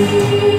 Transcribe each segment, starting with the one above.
Yeshua,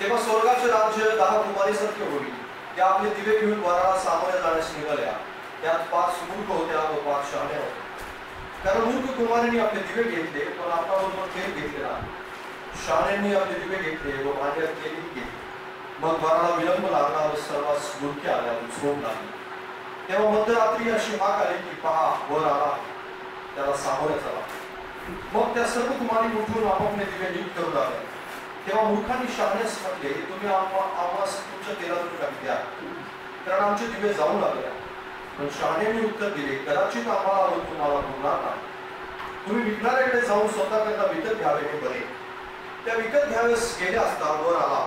तेव्हा स्वर्गाचे राज्य 10 कुमारीसारखे होईल. त्या आपले दिवे घेऊन वराला सामोरे जाण्यास निघाल्या. त्यात 5 मूर्ख होत्या व 5 शहाण्या होत्या. कारण मूर्ख कुमारांनी आपले दिवे घेतले पण आपल्याबरोबर तेल घेतले नाही. शहाण्यांनी आपले दिवे घेतले व भांड्यात तेल घेतले. मग वराला विलंब लागला व सर्वांस मुर्खे आल्या व झोप लागली. तेव्हा मध्यरात्री अशी हाक आली की पहा वर आला, त्याला सामोरे चला. मग त्या सर्व कुमारी उठून आपापले दिवे नीट करू लागले. तेव्हा मूर्खांनी शहाण्यास म्हटले, तुम्ही आम्हास तुमच्या तेलातून काही द्या, कारण आमचे दिवे जाऊ लागले. पण शहाण्यांनी उत्तर दिले, कदाचित आम्हाला व तुम्हाला पुरणार नाही. तुम्ही विकणाऱ्याकडे जाऊन स्वतःकरता विकत घ्यावे हे बरे. त्या विकत घ्यावेस गेले असता वर आला.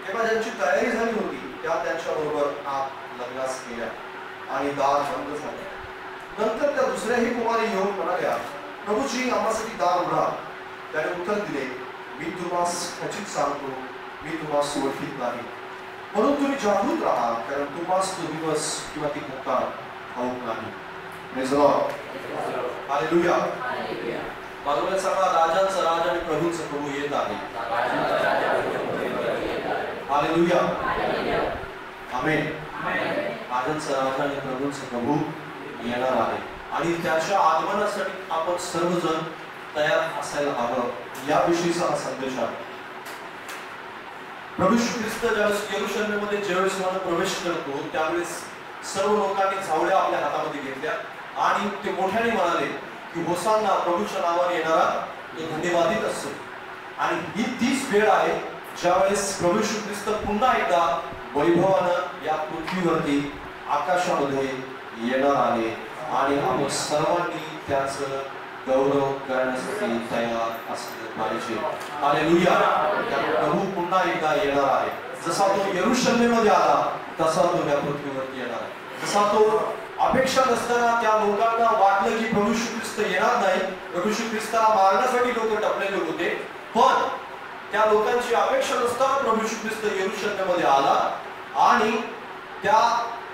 तेव्हा ज्यांची तयारी झाली होती त्या त्यांच्या बरोबर आत लग्नास गेल्या आणि दार बंद झाले. नंतर त्या दुसऱ्याही कुमारी येऊन म्हणाल्या, प्रभूजी आम्हासाठी दार उघडा. त्याने उत्तर दिले, मी तुम्हास खचित सांगतो, मी तुम्हास ओळखीत नाही. म्हणून तुम्ही जागृत राहा, कारण तुम्हास तो दिवस किंवा ती घटना ठाऊक नाही. Praise the Lord. हालेलुया. बाजूला सांगा, राजांचा राजा आणि प्रभूंचा प्रभू येत आहे. हालेलुया. आमेन. राजांचा राजा आणि प्रभूंचा प्रभू येणार आहे आणि त्याच्या आगमनासाठी आपण सर्वजण तयार असायला हवं. याविषयीचा हा संदेश आहे. प्रभू येशू ख्रिस्त ज्यावेळेस यरूशलेममध्ये ज्यावेळेस प्रवेश करतो त्यावेळेस सर्व लोकांनी झावळ्या आपल्या हातामध्ये घेतल्या आणि ते मोठ्याने म्हणाले की होसाना, प्रभूच्या नावाने येणारा तो धन्यवादित असतो. आणि ही तीच वेळ आहे ज्यावेळेस प्रभू येशू ख्रिस्त पुन्हा एकदा वैभवानं या पृथ्वीवरती आकाशामध्ये येणार आहे आणि आपण सर्वांनी त्याचं गौरव करण्यासाठी तयार असले पाहिजे. हालेलुया. प्रभू पुन्हा एकदा येणार आहे. जसा तो यरूशलेममध्ये आला तसा तो या पृथ्वीवरती येणार आहे. जसा तो अपेक्षा नसताना त्या लोकांना वाटलं की प्रभू येशू ख्रिस्त येणार नाही, प्रभू येशू ख्रिस्ताला मारण्यासाठी लोक टपलेले होते, पण त्या लोकांची अपेक्षा नसताना प्रभू येशू ख्रिस्त यरूशलेममध्ये आला आणि त्या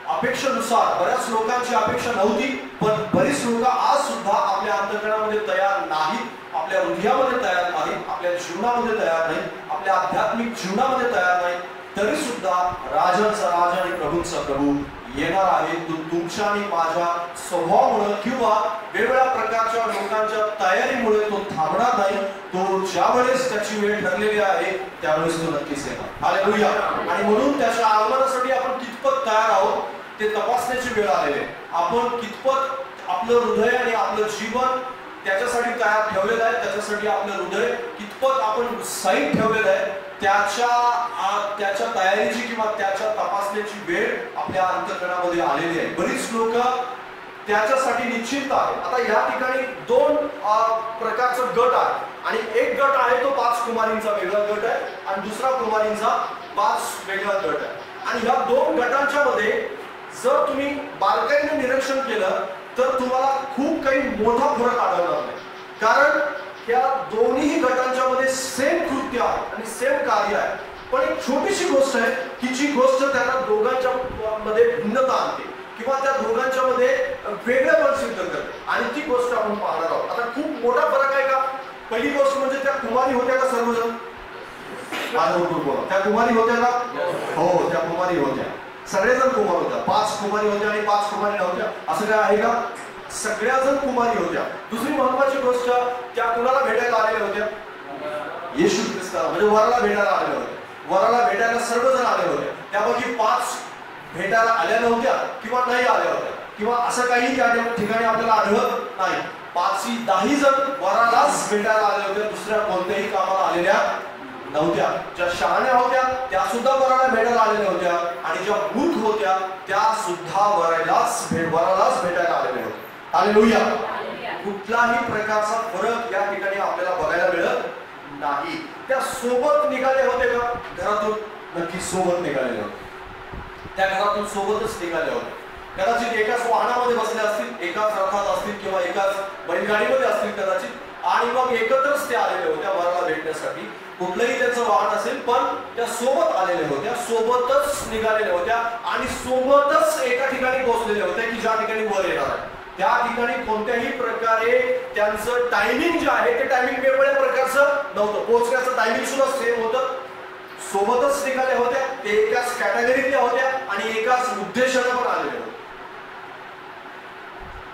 अपेक्षेनुसार बऱ्याच लोकांची अपेक्षा नव्हती, पण बरीच लोक आज सुद्धा आपल्या अंतःकरणामध्ये तयार नाहीत, आपल्या हृदयामध्ये तयार नाहीत, आपल्या जीवनामध्ये तयार नाहीत, आपल्या आध्यात्मिक जीवनामध्ये तयार नाहीत, तरी सुद्धा राजांचा राजा आणि प्रभूंचा प्रभू येणार आहे. तो तुमच्या आणि माझ्या स्वभावामुळे किंवा वेगवेगळ्या प्रकारच्या लोकांच्या तयारीमुळे तो थांबणार नाही. तो ज्यावेळेस त्याची वेळ ठरलेली आहे त्यावेळेस तो नक्कीच येणार. हालेलुया. आणि म्हणून त्याच्या आगमनासाठी आपण कितपत तयार आहोत ते तपासण्याची वेळ आलेली आहे. आपण कितपत आपलं हृदय आणि आपलं जीवन त्याच्यासाठी तयार ठेवलेलं आहे, त्याच्यासाठी आपलं हृदय कितपत आपण साईड ठेवलेलं आहे, त्याच्या तयारीची किंवा त्याच्या तपासण्याची वेळ आपल्या अंतःकरणामध्ये आलेली आहे. बरीच लोक त्याच्यासाठी निश्चित आहे. आता या ठिकाणी दोन प्रकारचा गट आहे आणि एक गट आहे तो 5 कुमारींचा वेगळा गट आहे आणि दुसरा कुमारींचा 5 वेगळा गट आहे. आणि ह्या दोन गटांच्या मध्ये जर तुम्ही बारकाईने निरीक्षण केलं तर तुम्हाला खूप काही मोठा फरक आढळणार नाही, कारण या दोन्ही गटांच्या मध्ये सेम कृत्य आहे आणि सेम कार्य आहे, पण एक छोटीशी गोष्ट आहे की जी गोष्ट त्यांना दोघांच्या मध्ये भिन्नता आणते किंवा त्या दोघांच्या मध्ये वेगळेपण सिद्ध करते आणि ती गोष्ट आपण पाहणार आहोत. आता खूप मोठा फरक आहे का? पहिली गोष्ट म्हणजे त्या कुमारी होत्या का सर्वजण? त्या कुमारी होत्या का? हो, त्या कुमारी होत्या. सगळेजण कुमार होत्या. 5 कुमारी होत्या आणि 5 कुमारी नव्हत्या असं काय आहे का? सगळ्याजण कुमारी होत्या. दुसरी महत्वाची गोष्ट, त्या कुणाला भेटायला आलेल्या होत्या? येशू ख्रिस्ताला, म्हणजे वराला भेटायला आलेल्या होत्या. वराला भेटायला सर्वजण आले होते. त्यापैकी 5 भेटायला आल्या नव्हत्या किंवा नाही आल्या होत्या किंवा असं काही त्या ठिकाणी आपल्याला आढळत नाही. 5-10 जण वरालाच भेटायला आले होते, दुसऱ्या कोणत्याही कामाला आलेल्या नव्हत्या. ज्या शहाण्या होत्या त्या सुद्धा वराला भेटायला आलेल्या होत्या आणि ज्या मूर्ख होत्या त्या सुद्धा वरालाच भेटायला आलेल्या होत्या. हालेलुया. कुठलाही प्रकारचा फरक या ठिकाणी आपल्याला बघायला मिळत नाही. त्या सोबत निघाले होते का? घरातून नक्की सोबत निघालेले होते. त्या घरातून सोबतच निघाले होते. कदाचित एकाच वाहनामध्ये बसले असतील, एकाच रथात असतील किंवा एकाच बैलगाडीमध्ये असतील कदाचित, आणि मग एकत्रच ते आलेले होत्या वराला भेटण्यासाठी. कुठलंही त्यांचं वाहन असेल पण त्या सोबत आलेल्या होत्या, सोबतच निघालेल्या होत्या आणि सोबतच एका ठिकाणी पोहोचलेल्या होत्या की ज्या ठिकाणी वर येणार आहे. त्या ठिकाणी कोणत्याही प्रकारे त्यांचं टायमिंग जे आहे ते टायमिंग वेगवेगळ्या प्रकारचं नव्हतं. पोहोचण्याचं टायमिंग सुद्धा सेम होतं. सोबतच निघाल्या होत्या, ते एकाच कॅटेगरीतल्या होत्या आणि एकाच उद्देशाने पण आलेल्या होत्या.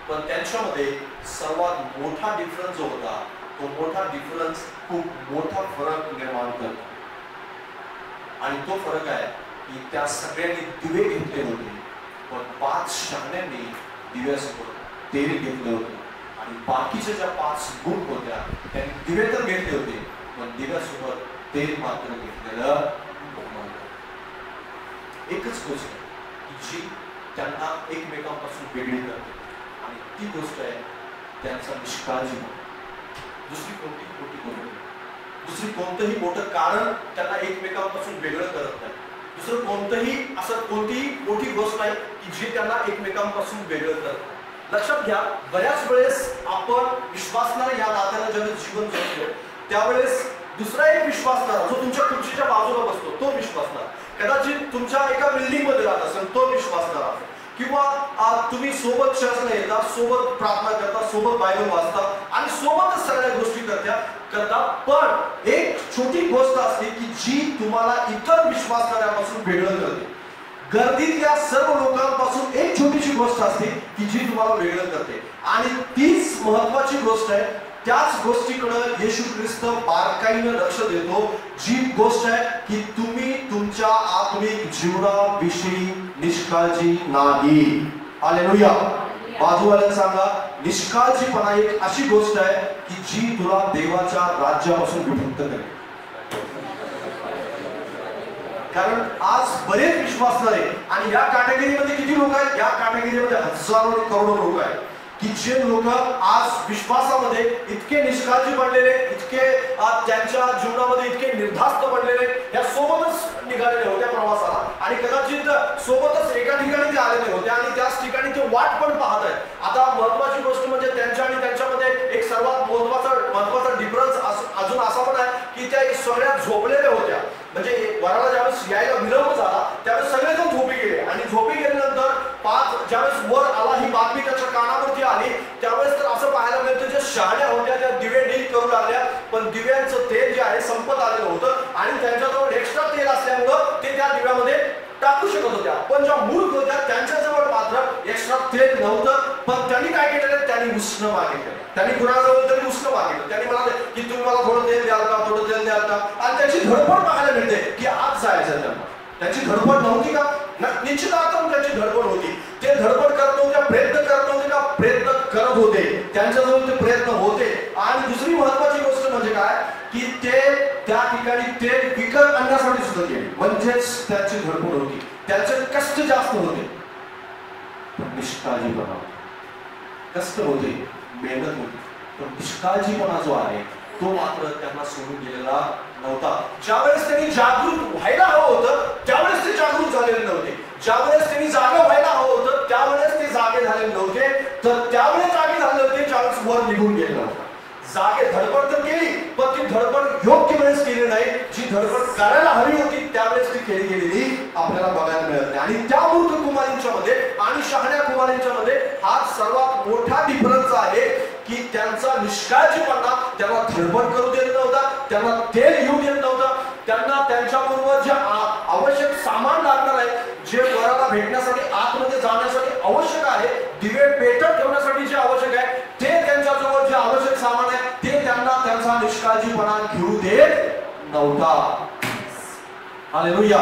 पण त्यांच्यामध्ये सर्वात मोठा डिफरन्स जो होता तो मोठा डिफरन्स खूप मोठा फरक निर्माण करतो आणि तो फरक आहे की त्या सगळ्यांनी दिवे घेतले होते, पण 5 शहाण्यांनी दिव्यासोबत तेल घेतले होते आणि बाकीच्या ज्या 5 मूर्ख होत्या त्यांनी दिवे तर घेतले होते पण दिव्यासोबत तेल मात्र घेतलेलं नव्हतं. एकच गोष्ट की जी त्यांना एकमेकांपासून वेगळी करते आणि ती गोष्ट आहे त्यांचा निष्काळजीपणा. दुसरी कोणतीही मोठी गोष्ट नाही, दुसरी कोणतंही मोठं कारण त्यांना एकमेकांपासून वेगळं करत नाही. दुसरं कोणतीही मोठी गोष्ट नाही की जी त्यांना एकमेकांपासून वेगळं करत. लक्षात घ्या, बऱ्याच वेळेस आपण विश्वासणारा या नात्यानं जेव्हा जीवन जगतो त्यावेळेस दुसरा एक विश्वासणारा जो तुमच्या खुर्चीच्या बाजूला बसतो तो विश्वासणारा, कदाचित तुमच्या एका बिल्डिंग मध्ये राहत असेल तो विश्वासणारा, किंवा तुम्ही सोबत चर्चला येता, सोबत प्रार्थना करता, सोबत बायबल वाचता आणि सोबतच सगळ्या गोष्टी करता, पण एक छोटी गोष्ट असते की जी तुम्हाला इतर विश्वासणाऱ्यापासून वेगळं करते. गर्दीतल्या सर्व लोकांपासून एक छोटीशी गोष्ट असते की जी तुम्हाला वेगळं करते आणि तीच महत्वाची गोष्ट आहे. त्याच गोष्टीकडे येशू ख्रिस्त बारकाईने लक्ष देतो, जी गोष्ट आहे की तुम्ही तुमच्या आत्मिक जीवनाविषयी निष्काळजी नाही. हालेलुया. बाजूवाल्याला सांगा, निष्काळजीपणा एक अशी गोष्ट आहे की जी तुला देवाच्या राज्यापासून विमुक्त करेल. कारण आज बरेच विश्वासणारे आणि या कॅटेगरीमध्ये किती लोक आहेत, या कॅटेगरीमध्ये हजारो करोडो लोक आहेत की जे लोक आज विश्वासामध्ये इतके निष्काळजी बनलेले, इतके त्यांच्या जीवनामध्ये इतके निर्धास्त बनलेले, या सोबतच निघालेले होत्या प्रवासाला आणि कदाचित सोबतच एका ठिकाणी ते आलेले होते आणि त्याच ठिकाणी ते वाट पण पाहत आहेत। आता महत्वाची गोष्ट म्हणजे त्यांच्या आणि त्यांच्यामध्ये एक सर्वात महत्वाचा डिफरन्स अजून असा पण आहे की त्या सगळ्या झोपलेल्या होत्या। म्हणजे वराला ज्यावेळेस यायला विलंब झाला त्यावेळेस सगळेजण झोपी गेले आणि झोपी गेल्यानंतर ज्यावेळेस वर आला ही बातमी त्याच्या कानावरती आली त्यावेळेस तर असं पाहायला मिळतं ज्या शहाण्या होत्या त्या दिवे नीट करू लागल्या, पण दिव्यांचं तेल जे आहे संपत आलेलं होतं आणि त्यांच्याजवळ एक्स्ट्रा तेल असल्यामुळं ते त्या दिव्यामध्ये टाकू शकत होत्या, पण ज्या मूर्ख होत्या त्यांच्याजवळ मात्र एक्स्ट्रा तेल नव्हतं। पण त्यांनी काय केलेलं, त्यांनी उष्ण मागितलं, त्यांनी कुणाजवळ तरी उष्ण मागितलं, त्यांनी म्हणाले की तुम्ही मला थोडं तेल द्याल का, थोडं तेल द्याल का, आणि त्याची धडपड पाहायला मिळते की आज जायचं त्यांना। त्याची धडपड नव्हती का, निश्चितार्थाने त्याची धडपड होती, ते धडपड करत नव्हते, प्रयत्न करत नव्हते का, प्रयत्न करत होते, त्यांच्याजवळ ते प्रयत्न होते। आणि दुसरी महत्वाची गोष्ट म्हणजे काय की ते त्या ठिकाणी ते विकत आणण्यासाठी सुद्धा गेले, म्हणजेच त्याची धडपड होती, त्याचे कष्ट जास्त होते, पण निष्काळजीपणा, कष्ट होते, मेहनत होती, पण निष्काळजीपणा जो आहे तो मात्र त्यांना सोडून गेलेला नव्हता। ज्यावेळेस त्यांनी जागृत व्हायला हवं होतं त्यावेळेस ते जागृत झालेले नव्हते, ज्यावेळेस त्यांनी जागे व्हायला हवं होतं त्यावेळेस ते जागे झालेले नव्हते, तर त्यावेळेस जागे झाले होते ज्यावेळेस वर निघून गेले नव्हते। जागे धडपड तर केली पण ती धडपड योग्य वेळेस केली नाही, जी धडपड करायला हवी होती त्यावेळेस ती केली गेलेली आपल्याला बघायला मिळत नाही। आणि त्या मूर्ख कुमारींच्या मध्ये आणि शहाण्या कुमारींच्या मध्ये हा सर्वात मोठा डिफरन्स आहे की त्यांचा निष्काळजीपणा त्यांना धडपड करू देत नव्हता, त्यांना तेल घेऊ देत नव्हता, त्यांना त्यांच्याबरोबर जे आवश्यक सामान लागणार आहे, जे वराला भेटण्यासाठी आतमध्ये जाण्यासाठी आवश्यक आहे, दिवे पेटत ठेवण्यासाठी जे आवश्यक आहे ते त्यांच्याजवळ जे आवश्यक सामान आहे ते त्यांना त्यांचा निष्काळजीपणा घेऊ देत नव्हता। हालेलुया।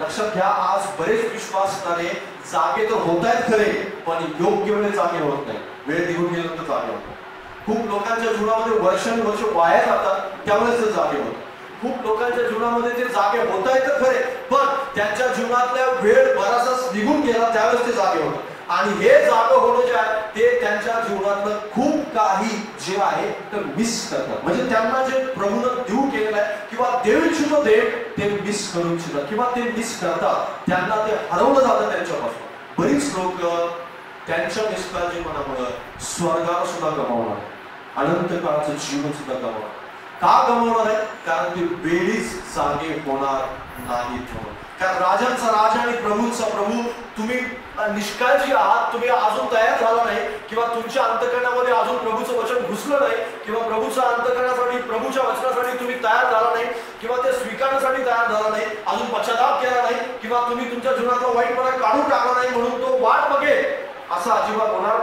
लक्षात घ्या, आज बरेच विश्वासणारे जागे तर होत आहेत खरे, पण योग्य वेळेस जागे होत नाही, वेळ निघून गेल्यानंतर जागे होतात। खूप लोकांच्या जीवनामध्ये वर्षानुवर्ष वाया जातात त्यावेळेस ते जागे होतात। खूप लोकांच्या जीवनामध्ये ते जागे होत आहेत खरे, पण त्यांच्या जीवनातल्या वेळ बराचसा निघून गेला त्यावेळेस ते जागे होतात। आणि हे जागे होणं जे आहे ते त्यांच्या जीवनातलं खूप काही जे आहे ते मिस करतात, म्हणजे त्यांना जे प्रभूनं देऊ केलेलं आहे किंवा देऊ इच्छितो ते मिस करू इच्छितात किंवा ते मिस करतात, त्यांना ते हरवलं जातं त्यांच्यापासून। बरीच लोक त्यांच्या निष्काळजीपणामुळे स्वर्गाला सुद्धा गमावणार, अनंत काळाचं जीवन सुद्धा गमावणार। का गमावणार आहे? कारण ते वेळीच जागे होणार नाहीत म्हणून। कारण राजांचा राजा आणि प्रभूंचा प्रभू तुम्ही निष्काळजी आहात, तुम्ही अजून तयार झाला नाही किंवा तुमच्या अंतःकरणामध्ये अजून प्रभूचं वचन घुसलं नाही किंवा प्रभूच्या अंतःकरणासाठी प्रभूच्या वचनासाठी तुम्ही तयार झाला नाही किंवा ते स्वीकारण्यासाठी तयार झाला नाही, अजून पश्चाताप केला नाही किंवा तुम्ही तुमच्या जीवनातला वाईटपणा काढून टाकला नाही, म्हणून तो वाट बघेल असं अजिबात होणार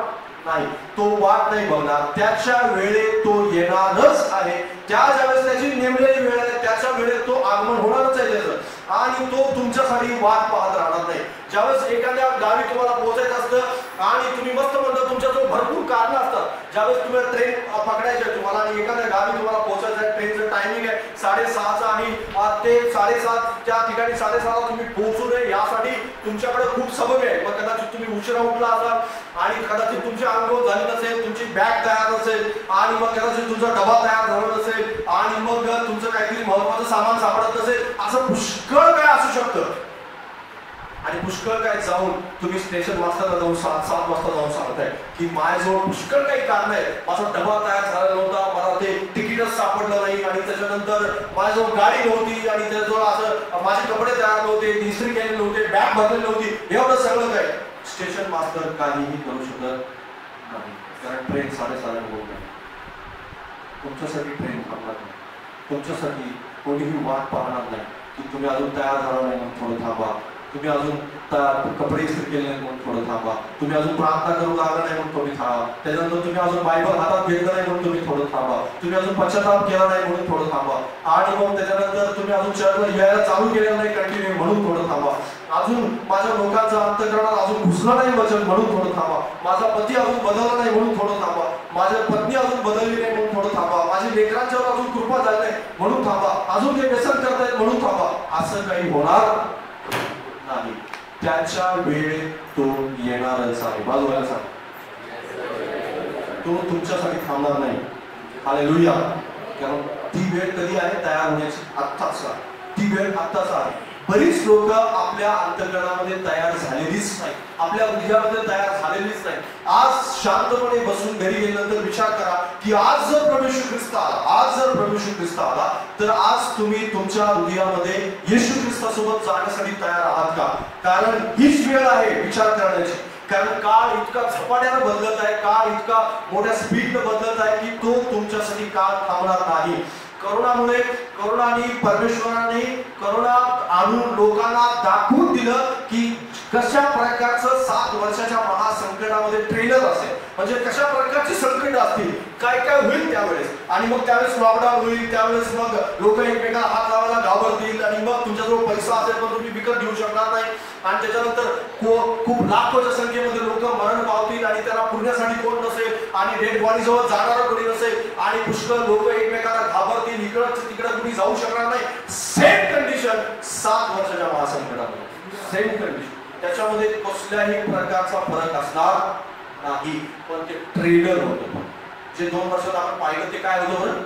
नाही। तो वाट नाही बघणार, त्याच्या वेळेत तो येणारच आहे, त्या ज्यावेळेस त्याची नेमलेली वेळ आहे त्याच्या वेळेत तो आगमन होणारच आहे त्याचं, आणि तो तुमच्यासाठी वाट पाहत राहणार नाही। ज्यावेळेस एखाद्या गावी तुम्हाला पोहोचायचं असतं आणि तुम्ही मस्त म्हणता तुमच्याजवळ भरपूर कारणं असतात, ज्यावेळेस तुम्हाला ट्रेन पकडायची आहे तुम्हाला आणि एखाद्या गावी तुम्हाला पोहोचायचं आहे, ट्रेनचं टायमिंग आहे 6:30चं आणि ते 7:30 त्या ठिकाणी 6:30ला तुम्ही पोहोचू नये यासाठी तुमच्याकडे खूप सबब आहे। मग कदाचित तुम्ही उशिरा उठला असाल आणि कदाचित तुमची अंघोळ झाली नसेल, तुमची बॅग तयार नसेल आणि मग कदाचित तुमचा डबा तयार झाला नसेल आणि मग तुमचं काहीतरी महत्वाचं सामान सापडत नसेल, असं पुष्कळ काय असू शकतं। आणि पुष्कळ काय जाऊन तुम्ही स्टेशन मास्टरला जाऊन 7 वाजता जाऊन सांगताय की माझ्याजवळ पुष्कळ काही कारण आहे, माझा डबा तयार झाला नव्हता, मला ते तिकीटच सापडलं नाही आणि त्याच्यानंतर माझ्याजवळ गाडी नव्हती आणि त्याच्याजवळ असं माझे कपडे तयार नव्हते, इस्त्री केले नव्हते, बॅग भरलेली नव्हती, एवढं सगळं काय स्टेशन मास्टर काहीही करू शकत नाही, कारण ट्रेन 6:30ला होत नाही। तुमच्यासाठी ट्रेन थांबणार नाही, तुमच्यासाठी कोणीही वाट पाहणार नाही की तुम्ही अजून तयार झाला नाही म्हणून थोडं थांबा, तुम्ही अजून कपडे इस्त्री केले नाही म्हणून थोडं थांबा, तुम्ही अजून प्रार्थना करू लागला नाही म्हणून तुम्ही थांबा, त्याच्यानंतर तुम्ही अजून बायबल हातात घेतलं नाही म्हणून तुम्ही थोडं थांबा, तुम्ही अजून पश्चाताप केला नाही म्हणून थोडं थांबा, आणि मग त्याच्यानंतर तुम्ही अजून चर्चला यायला चालू केलेलं नाही कंटिन्यू म्हणून थोडं थांबा, अजून माझ्या लोकांचा अंतःकरणात अजून घुसलं नाही वचन म्हणून थोडं थांबा, माझा पती अजून बदलला नाही म्हणून थोडं थांबा, माझी पत्नी अजून बदलली नाही म्हणून थोडं थांबा, माझी लेकरांच्यावर अजून कृपा झाली नाही म्हणून थांबा, अजून ते व्यसन करतायत म्हणून थांबा, असं काही होणार नाही. त्याच्या वेळेत तो येणारच आहे. बाजूला सांग, तो तुमच्यासाठी थांबणार नाही. हालेलुया. कारण ती वेळ कधी आहे तयार होण्याची? आत्ताच आहे. ती वेळ आत्ताच आहे. बरीच लोक आपल्या अंतःकरणामध्ये तयार झालेलीच नाही, आपल्या हृदयामध्ये तयार झालेलीच नाही. आज शांतपणे बसून घरी गेल्यानंतर विचार करा की आज जर प्रभू येशू ख्रिस्त आला, आज जर प्रभू येशू ख्रिस्त आला तर आज तुम्ही तुमच्या हृदयामध्ये येशू ख्रिस्तासोबत जाण्यासाठी तयार आहात का? कारण हीच वेळ आहे विचार करण्याची. कारण काळ इतका झपाट्यानं बदलत आहे, काळ इतका मोठ्या स्पीडनं बदलत आहे की तो तुमच्यासाठी काळ थांबणार नाही. करोनाने परमेश्वराने करोना आणून लोकांना दाखवून दिलं की कशा प्रकारचं 7 वर्षाच्या महासंकटामध्ये ट्रेलर असेल, म्हणजे कशा प्रकारची संकट असतील, काय काय होईल त्यावेळेस. आणि मग त्यावेळेस लॉकडाऊन होईल, त्यावेळेस मग लोक एकमेकांना हात लावायला घाबरतील आणि मग तुमच्याजवळ पैसा असेल पण तुम्ही विकत घेऊ शकणार नाही. आणि त्याच्यानंतर खूप लाखोच्या संख्येमध्ये लोक मरण पावतील आणि त्याला पुरण्यासाठी कोण नसेल आणि डेड बॉडी जवळ जाणारं कोणी नसेल आणि पुष्कळ लोक एकमेकांना घाबरतील, इकडं तिकडं तुम्ही जाऊ शकणार नाही. सेम कंडिशन 7 वर्षाच्या महासंकटामध्ये, सेम कंडिशन. त्याच्यामध्ये कसल्याही प्रकारचा फरक असणार नाही. पण ते ट्रेलर होतं. जे 2 वर्षात आपण पाहिलं ते काय होतं?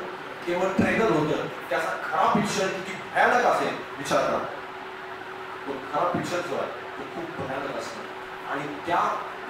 केवळ ट्रेलर होतं. त्याचा खरा पिक्चर किती भयानक असेल विचार करा. तो खरा पिक्चर जो आहे तो खूप भयानक असणार. आणि त्या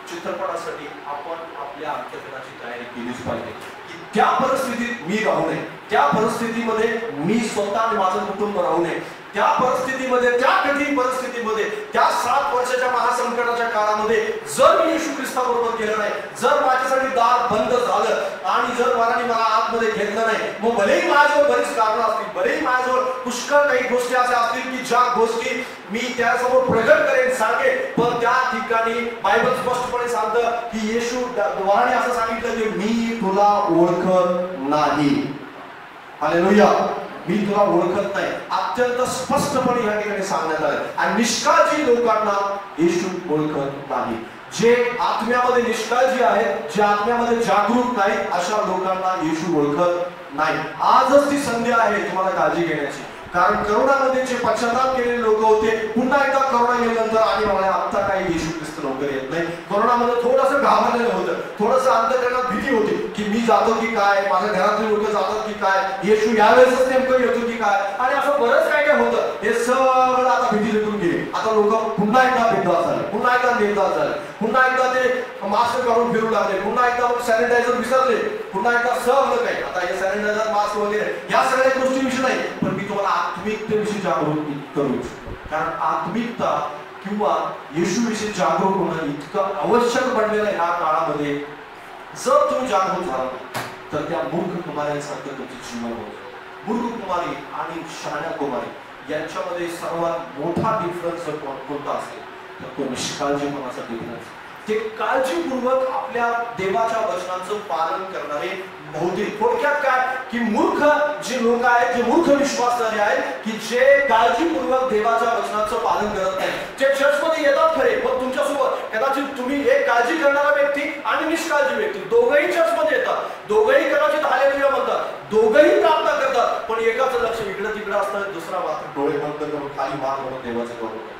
चित्रपटासाठी आपण आपल्या अंतःकरणाची तयारी केलीच पाहिजे की त्या परिस्थितीत मी राहू नये, त्या परिस्थितीमध्ये मी स्वतः आणि माझं कुटुंब राहू नये, त्या परिस्थितीमध्ये, त्या कठीण परिस्थितीमध्ये, त्या 7 वर्षाच्या महासंकटाच्या काळामध्ये जर मी येशू ख्रिस्ताबरोबर गेलो नाही, जर माझ्यासाठी दार बंद झालं आणि जर मला आतमध्ये घेतलं नाही, मग भलेही माझ्याजवळ बरीच कारणं असतील, भलेही माझ्याजवळ पुष्कळ काही गोष्टी अशा असतील की ज्या गोष्टी मी त्यासमोर प्रगट करेन, सांगेन, पण त्या ठिकाणी बायबल स्पष्टपणे सांगतं की येशू द्वाराने असं सांगितलं की मी तुला ओळखत नाही. हालेलुया. मी तुला ओळखत नाही. अत्यंत स्पष्टपणे या ठिकाणी सांगण्यात आलं. आणि निष्काळजी लोकांना येशू ओळखत नाही. जे आत्म्यामध्ये निष्काळजी आहेत, जे आत्म्यामध्ये जागरूक नाहीत, अशा लोकांना येशू ओळखत नाही. आजच ती संधी आहे तुम्हाला काळजी घेण्याची. कारण करोनामध्ये जे पश्चाताप केलेले लोक होते, पुन्हा एकदा करोना गेल्यानंतर आणि मला आता काही येशू ख्रिस्त लवकर येत नाही. करोनामध्ये थोडंसं घाबरलेलं होतं, थोडंसं अंतःकरणात भीती होती की मी जातो की काय, माझ्या घरातले लोक जातात की काय, येशू यावेळेसच नेमकं येतो की काय, आणि असं बरंच काय काय होतं. हे सगळं आता भीती निघून गेली. आता लोक पुन्हा एकदा बिनधास्त झाले, पुन्हा एकदा निर्धास्त झाले, पुन्हा एकदा ते मास्क काढून फिरू लागले, पुन्हा एकदा सॅनिटायझर विसरले, पुन्हा एकदा सगळं काही. आता हे सॅनिटायझर, मास्क वगैरे या सगळ्या गोष्टीविषयी नाही, पण मी तुम्हाला आत्मिकतेविषयी जागरूक करू इच्छितो. कारण आत्मिकता किंवा येशूविषयी जागरूक होणं इतकं आवश्यक बनलेलं आहे ह्या काळामध्ये. जर तुम्ही जागरूक झाला तर त्या मूर्ख कुमारांसारखं तुमचे जीवन होतं. मूर्ख कुमारी आणि शहाण्या कुमारी यांच्यामध्ये सर्वात मोठा डिफरन्स जर कोणता असेल तर तो निष्काळजीपणाचा डिफरन्स. ते काळजीपूर्वक आपल्या देवाच्या वचनांचं पालन करणारे नव्हते. थोडक्यात काय की मूर्ख जे लोक आहेत, जे मूर्ख विश्वासणारे आहेत की जे काळजीपूर्वक देवाच्या वचनाचं पालन करत नाही, जे चर्चमध्ये येतात खरे, पण तुमच्यासोबत कदाचित तुम्ही एक काळजी करणारा व्यक्ती आणि निष्काळजी व्यक्ती दोघंही चर्चमध्ये येतात, दोघंही कदाचित हालेलुया म्हणतात, दोघंही प्रार्थना करतात, पण एकाचं लक्ष इकडं तिकडं असतं, दुसरा मात्र डोळे बंद करून खाली मान म्हणून देवाचं गौरव करतात.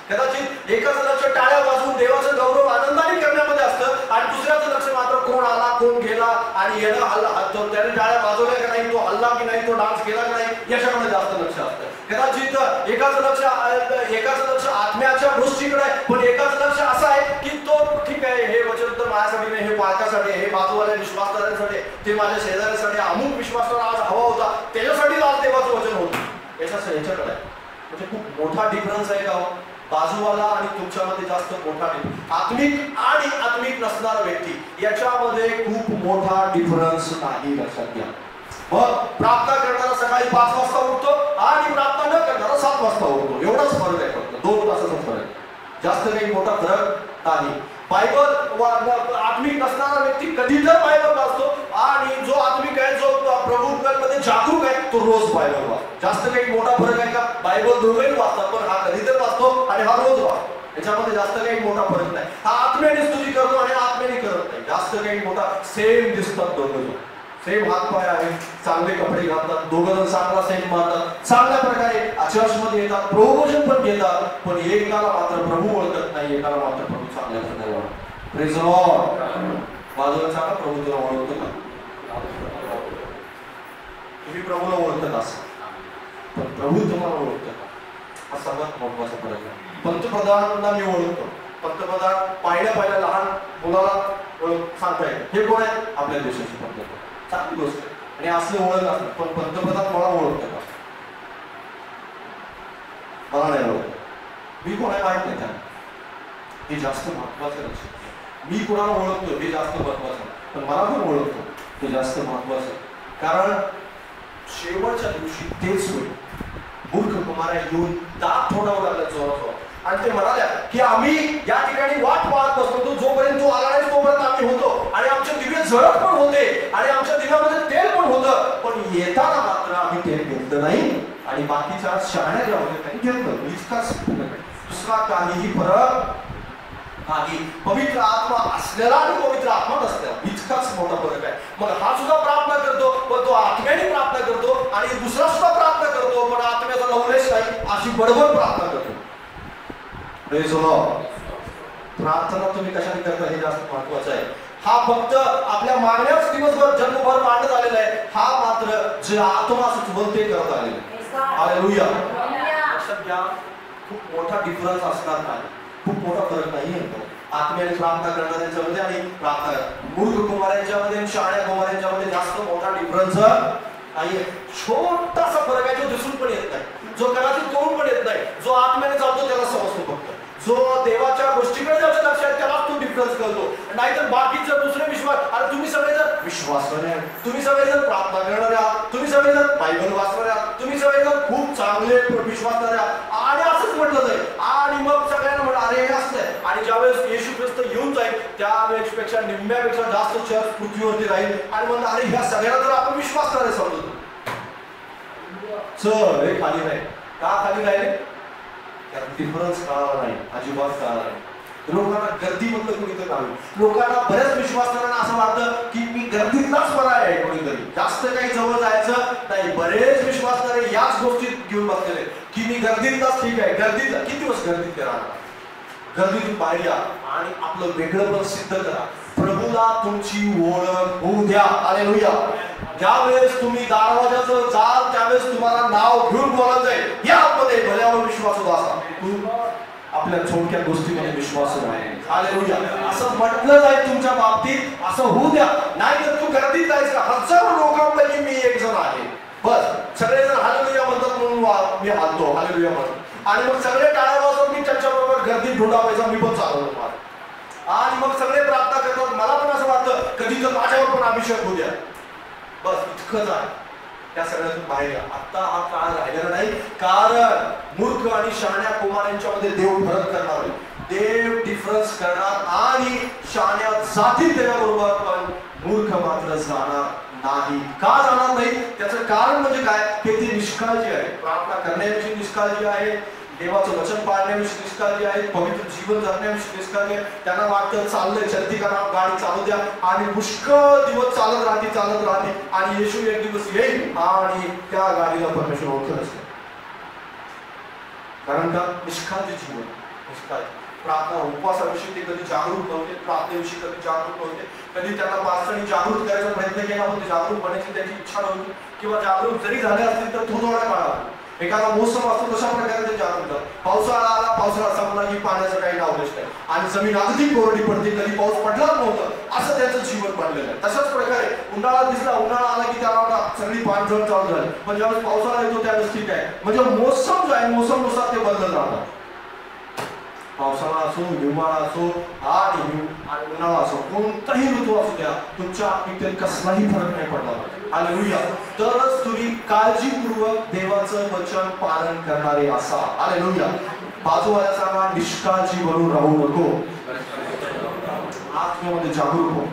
कदाचित एकाचं लक्ष टाळ्या वाजवून देवाचं गौरव आनंदाने करण्यामध्ये असतं आणि दुसऱ्याचं लक्ष मात्र कोण आला कोण गेला आणि येणं हल्ला, त्याने टाळ्या वाजवल्या की नाही, तो हल्ला की नाही, तो डान्स केला की नाही, याच्यामध्ये जास्त लक्ष असतं. कदाचित एकाचं लक्ष आत्म्याच्या गोष्टीकडे आहे, पण एकाचं लक्ष असं आहे की तो ठीक आहे, हे वचन तर माझ्यासाठी नाही, हे पालकासाठी, हे बाजूवाल्या विश्वासदारांसाठी, ते माझ्या शेजाऱ्यासाठी, अमुक विश्वासदार आज हवा होता त्याच्यासाठी आज देवाचं वचन होतं, याच्याकडे आहे. म्हणजे खूप मोठा डिफरन्स आहे का बाजूवाला आणि तुमच्यामध्ये जास्त मोठा डिफरन्स. आत्मिक आणि आत्मिक नसणारा व्यक्ती याच्यामध्ये खूप मोठा डिफरन्स नाही, लक्षात घ्या. मग प्रार्थना करणारा सकाळी 5 वाजता उठतो आणि प्रार्थना न करणारा 7 वाजता उठतो, एवढाच फरक आहे, फक्त 2 तासाचा फरक, जास्त काही मोठा फरक नाही. बायबल आत्मिक नसणारा व्यक्ती कधी तर बायबल वाचतो आणि जो आत्मिक आहे, जो प्रभूमध्ये जागरूक आहे, तो रोज बायबल वाचतो. जास्त काही मोठा फरक आहे का? बायबल दोघंही वाचतात, पण हा कधी तर वाचतो आणि हा रोज वाचतो, याच्यामध्ये जास्त काही मोठा फरक नाही. हा आत्म्याने स्तुती करतो आणि आत्म्याने करत नाही. जास्त काही मोठा सेम दिसतात दोघं, सेम हातपाय आहे, चांगले कपडे घालतात, दोघं जण चांगला सेंट मारतात, चांगल्या प्रकारे चर्चमध्ये येतात, प्रवचन पण घेतात, पण एकाला मात्र प्रभू ओळखत नाही, एकाला मात्र प्रभू चांगल्या प्रकारे ओळखतात. Praise the Lord. बाजूला सांगा, प्रभू तुला ओळखतो का? तुम्ही प्रभूला ओळखत असाल, पण प्रभू तुम्हाला ओळखतो का? हा सर्वात महत्वाचा फरक आहे. पंतप्रधानांना मी ओळखतो, पंतप्रधान पाहिल्या लहान मुलाला सांगता येईल हे कोण आहे? आपल्या देशाचे पंतप्रधान. चांगली गोष्ट आहे, आणि असं ओळख असतं, पण पंतप्रधान मला ओळखतं का? मला नाही ओळखत. मी कोणाला माहित नाही त्यांना, हे जास्त महत्वाचं लक्षात. मी कोणाला ओळखतो हे जास्त महत्वाचं, पण मला पण ओळखतो हे जास्त महत्वाचं. कारण शेवटच्या दिवशी तेच होईल. मूर्ख कुमारा येऊन दात थोडावं लागला जोरात, आणि ते म्हणाल्या की आम्ही या ठिकाणी वाट पाहत बसलो, जोपर्यंत तो आला नाही तोपर्यंत आम्ही होतो, आणि आमचे दिवे जळत पण होते, आणि आमच्या दिव्यामध्ये तेल पण होतं, पण येताना मात्र आम्ही तेल घेतलं नाही, आणि बाकीच्या शहाण्या ज्या होत्या त्यांनी घेतलं. इतकाच, दुसरा काहीही फरक नाही. पवित्र आत्मा असलेला आणि पवित्र आत्मा नसलेला इतकाच मोठा फरक आहे. मग हा सुद्धा प्रार्थना करतो, पण तो आत्म्याने प्रार्थना करतो, आणि दुसरा सुद्धा प्रार्थना करतो, पण आत्म्याचा नवलेश नाही अशी बडबड प्रार्थना करतो. Praise the Lord. प्रार्थना तुम्ही कशाने करता हे जास्त महत्वाचं आहे. हा फक्त आपल्या मागण्याच दिवसभर जन्मभर मांडत आलेला आहे, हा मात्र जे आत्मा सुचवते करत आलेला आहे. हालेलुया. लक्षात घ्या, खूप मोठा डिफरन्स असणार नाही, खूप मोठा फरक नाही आहे आत्म्याने प्रार्थना करणाऱ्यांच्यामध्ये आणि प्रार्थना मूर्ख कुमारांच्यामध्ये आणि शहाण्या कुमारांच्यामध्ये जास्त मोठा डिफरन्स नाहीये. छोटासा फरक आहे जो दिसून पण येत नाही, जो कदाचित कळून पण येत नाही, जो आत्म्याने चालतो त्याला समजतो. फक्त जो देवाच्या गोष्टीकडे ज्याच्या लक्षात त्यालाच तो डिफरन्स करतो. नाहीतर बाकीचे दुसरे विश्वास, अरे तुम्ही सगळेजण विश्वासणारे आहात, तुम्ही सगळेजण प्रार्थना करणारे आहात, तुम्ही सगळेजण बायबल वाचणारे आहात, तुम्ही सगळेजण खूप चांगले विश्वासणारे आहात, आणि असंच म्हटलं जाईल. आणि मग सगळ्यांना म्हणा अरे हे असलंय, आणि ज्यावेळेस येशू ख्रिस्त येऊन जाईल त्यावेळेसपेक्षा निम्म्यापेक्षा जास्त चर्च पृथ्वीवरती राहील, आणि म्हणलं अरे ह्या सगळ्यांना तर आपण विश्वासणारे समजतो. चल हे खाली नाही का? खाली राहिले कारण डिफरन्स कळाला नाही, अजिबात कळाला नाही. लोकांना गर्दी म्हणलं कुणीतरी नाही, लोकांना बऱ्याच विश्वासणाऱ्यांना असं वाटतं की मी गर्दीतलाच बरा आहे, कोणीतरी जास्त काही जवळ जायचं नाही. बरेच विश्वासणारे याच गोष्टीत घेऊन बसलेले की मी गर्दीतलाच ठीक आहे. गर्दीत किती दिवस गर्दीत करा, गर्दीतून बाहेर या आणि आपलं वेगळं पण सिद्ध करा. प्रभूला तुमची ओळख होऊ द्या. हालेलुया. ज्यावेळेस तुम्ही दरवाजाचं जाल त्यावेळेस तुम्हाला नाव घेऊन बोलायचं जाईल, यामध्ये भल्यावर विश्वास होता असा तू आपल्या छोट्या गोष्टीमध्ये विश्वास आहे. हालेलुया. असं म्हटलं जाईल तुमच्या बाबतीत, असं होऊ द्या. नाही तर तू गर्दीत जायचं, हजारो लोकांपैकी मी एक जण आहे, बस सगळेजण हालेलुया म्हणतात म्हणून मी हालतो हालेलुया म्हणून, आणि मग सगळे टाळ्या वाजवून मी त्यांच्याबरोबर गर्दीत ढोंडावायचा मी पण चालवतो मला, आणि मग सगळे प्रार्थना करतात. मला पण असं वाटतं कधी तर माझ्यावर पण अभिषेक होऊ द्या, बस इतकंच आहे. त्या सगळ्यातून बाहेर आता हा काळ राहिलेला नाही, कारण मूर्ख आणि शहाण्या कुमारांच्यामध्ये देव फरक करणार आहे. देव डिफरन्स करणार, आणि शहाण्या जातील त्याच्याबरोबर, पण मूर्ख मात्र जाणार नाही. का जाणार नाही? त्याचं कारण म्हणजे काय? की ती निष्काळजी आहे, प्रार्थना करण्याविषयी निष्काळजी आहे, देवाचं वचन पाळण्याविषयी निष्काळजी आहे, पवित्र जीवन जगण्याविषयी निष्काळजी आहे. त्यांना वाटतं चाललंय चलती करा, गाडी चालू द्या, आणि पुष्कळ दिवस चालत राहते, आणि येशू एक दिवस येईल आणि त्या गाडीला परमेश्वर ओळखत असते. कारण का? निष्काळजी जीवन, निष्काळजी. प्रार्थना उपवासाविषयी ते कधी जागरूक नव्हते, प्रार्थनेविषयी कधी जागरूक नव्हते, कधी त्यांना पास्टरनी जागरूक करायचा प्रयत्न केला पण ते जागरूक होण्याची त्यांची इच्छा नव्हती, किंवा जागरूक जरी झाले असतील तर थोड्या काळात. एखादा मोसम असतो तशा प्रकारे ते जागरूक होतात. पावसाळा आला, पावसाळा संपला की पाण्याचं काही नावलेच नाही, आणि जमीन अगदी कोरडी पडते, कधी पाऊस पडलाच नव्हतं असं त्यांचं जीवन पडलेलं आहे. तशाच प्रकारे उन्हाळा दिसला, उन्हाळा आला की त्याला सगळी पाणझड चालू झाली, पण ज्यावेळेस पावसाळा येतो त्यावेळेस ठीक आहे. म्हणजे मोसम जो आहे मोसमनुसार ते बदलत राहतात. पावसाळा असो, हिवाळा असो, आणि उन्हाळा असो, कोणताही ऋतू असू द्या, तुमच्या आत्मिकतेत कसलाही फरक नाही पडणार. हालेलुया. तरच तुम्ही काळजीपूर्वक देवाचं वचन पालन करणारे असा. हालेलुया. बाजूवाल्या सांगा निष्काळजी बनून राहू नको, आत्म्यामध्ये जागरूक हो.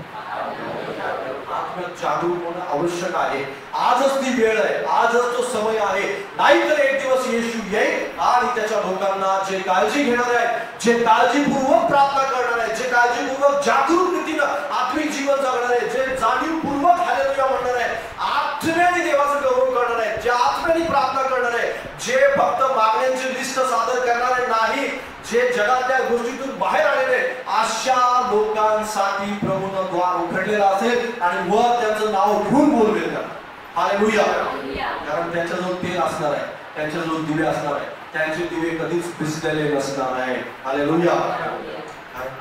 आत्म्यात जागरूक होणं आवश्यक आहे. आजच ती वेळ आहे, आजच तो समय आहे. नाहीतर एक दिवस येशू येईल आणि त्याच्या लोकांना जे काळजी घेणार आहेत, जे काळजीपूर्वक प्रार्थना करणार आहेत, जे काळजीपूर्वक जागरूक रीतीनं आत्मिक मागण्यांची लिस्ट सादर करणारे नाही, जे जगातल्या गोष्टीतून बाहेर आलेले अशा लोकांसाठी प्रभूनं द्वार उघडलेला असेल आणि वर त्यांचं नाव घेऊन बोलवेल. हालेलुया. कारण त्यांच्याजवळ तेल असणार आहे, त्यांच्याजवळ दिवे असणार आहे, त्यांचे दिवे कधीच भिजलेले नसणार आहे. हालेलुया.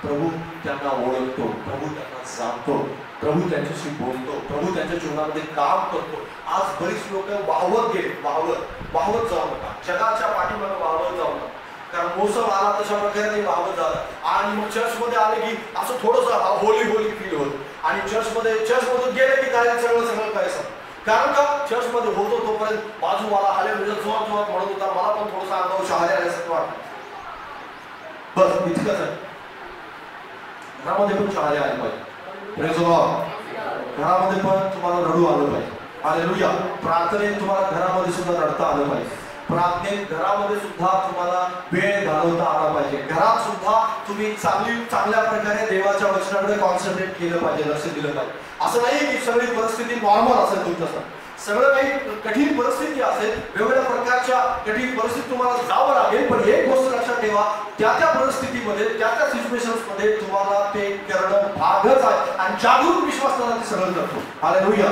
प्रभू त्यांना ओळखतो, प्रभू त्यांना जाणतो, प्रभू त्यांच्याशी बोलतो, प्रभू त्यांच्या जीवनामध्ये काम करतो. आज बरीच लोक वाहवत गेले, वाहवत जाऊ नका, जगाच्या पाठीमागे वाहवत जाऊ नका. कारण मोसम आला तशा प्रकारे ते वाहवत जातात आणि मग चर्चमध्ये आले की असं थोडंसं होली फील होत आणि चर्चमधून गेले की काय सगळं काय सांग. कारण का चर्चमध्ये होतो तोपर्यंत बाजूवाला हालेलुया जोरात म्हणत होता, मला पण थोडंसं अंगावर शहारे आल्यासारखं वाटतं. बस इतकंच आहे. घरामध्ये पण शहारे आले पाहिजे, घरामध्ये पण तुम्हाला रडू आलं पाहिजे. हालेलुया. प्रार्थनेत तुम्हाला घरामध्ये सुद्धा रडता आलं पाहिजे, प्रार्थनेत घरामध्ये सुद्धा तुम्हाला वेळ घालवता आला पाहिजे, घरात सुद्धा तुम्ही चांगल्या प्रकारे देवाच्या वचनाकडे कॉन्सन्ट्रेट केलं पाहिजे, लक्ष दिलं पाहिजे. असं नाही की सगळी परिस्थिती नॉर्मल असेल तुमचं, सगळं काही कठीण परिस्थिती असेल, वेगवेगळ्या प्रकारच्या कठीण परिस्थितीत तुम्हाला जावं लागेल. पण एक गोष्ट लक्षात ठेवा, त्या परिस्थितीमध्ये त्या सिच्युएशन्स मध्ये तुम्हाला ते करणं भागच आहे आणि जागरूक विश्वास ते सगळं करतो. हालेलुया.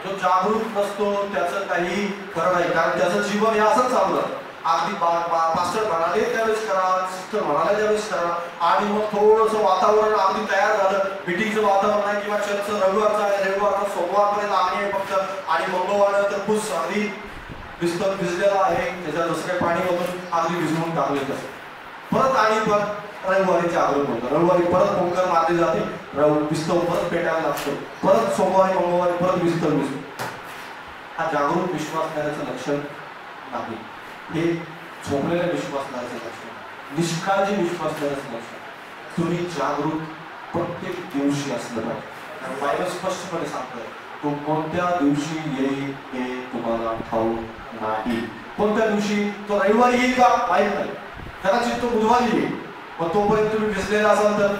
जो जागरूक नसतो त्याचं काही खरं नाही, कारण त्याचं जीवन हे असंच चाललं. अगदी पास्टर म्हणाले त्यावेळेस करा, सिस्टर म्हणाले त्यावेळेस करा आणि मग थोडंसं वातावरण अगदी तयार झालं, मिटिंगचं वातावरण आहे किंवा चर्चचं रविवारचं आहे, रविवारचा सोमवारपर्यंत आम्ही आहे फक्त आणि मंगळवार तर पुस अगदी बिस्तव भिजलेला आहे, त्याच्यात दुसरं काही पाणी वगैरे अगदी भिजवून टाकले तसं. परत आणि पण रविवारी जागरूक होतं, रविवारी परत पोंकर मारली जाते, बिस्तव परत पेटायला लागतो, परत सोमवारी मंगळवारी परत बिस्तव भिजतो. हा जागरूक विश्वास करण्याचं लक्षण नाही, हे झोपलेल्या विश्वासनाचं लक्षण, निष्काळजी विश्वासनाचं लक्षण. तुम्ही जागरूक प्रत्येक दिवशी असलं पाहिजे. कारण बायबल स्पष्टपणे सांगतोय, तो कोणत्या दिवशी येईल हे तुम्हाला ठाऊक नाही. कोणत्या दिवशी, तो रविवारी येईल का माहित नाही, कदाचित तो बुधवारी येईल. मग तोपर्यंत तुम्ही भिजलेला असाल तर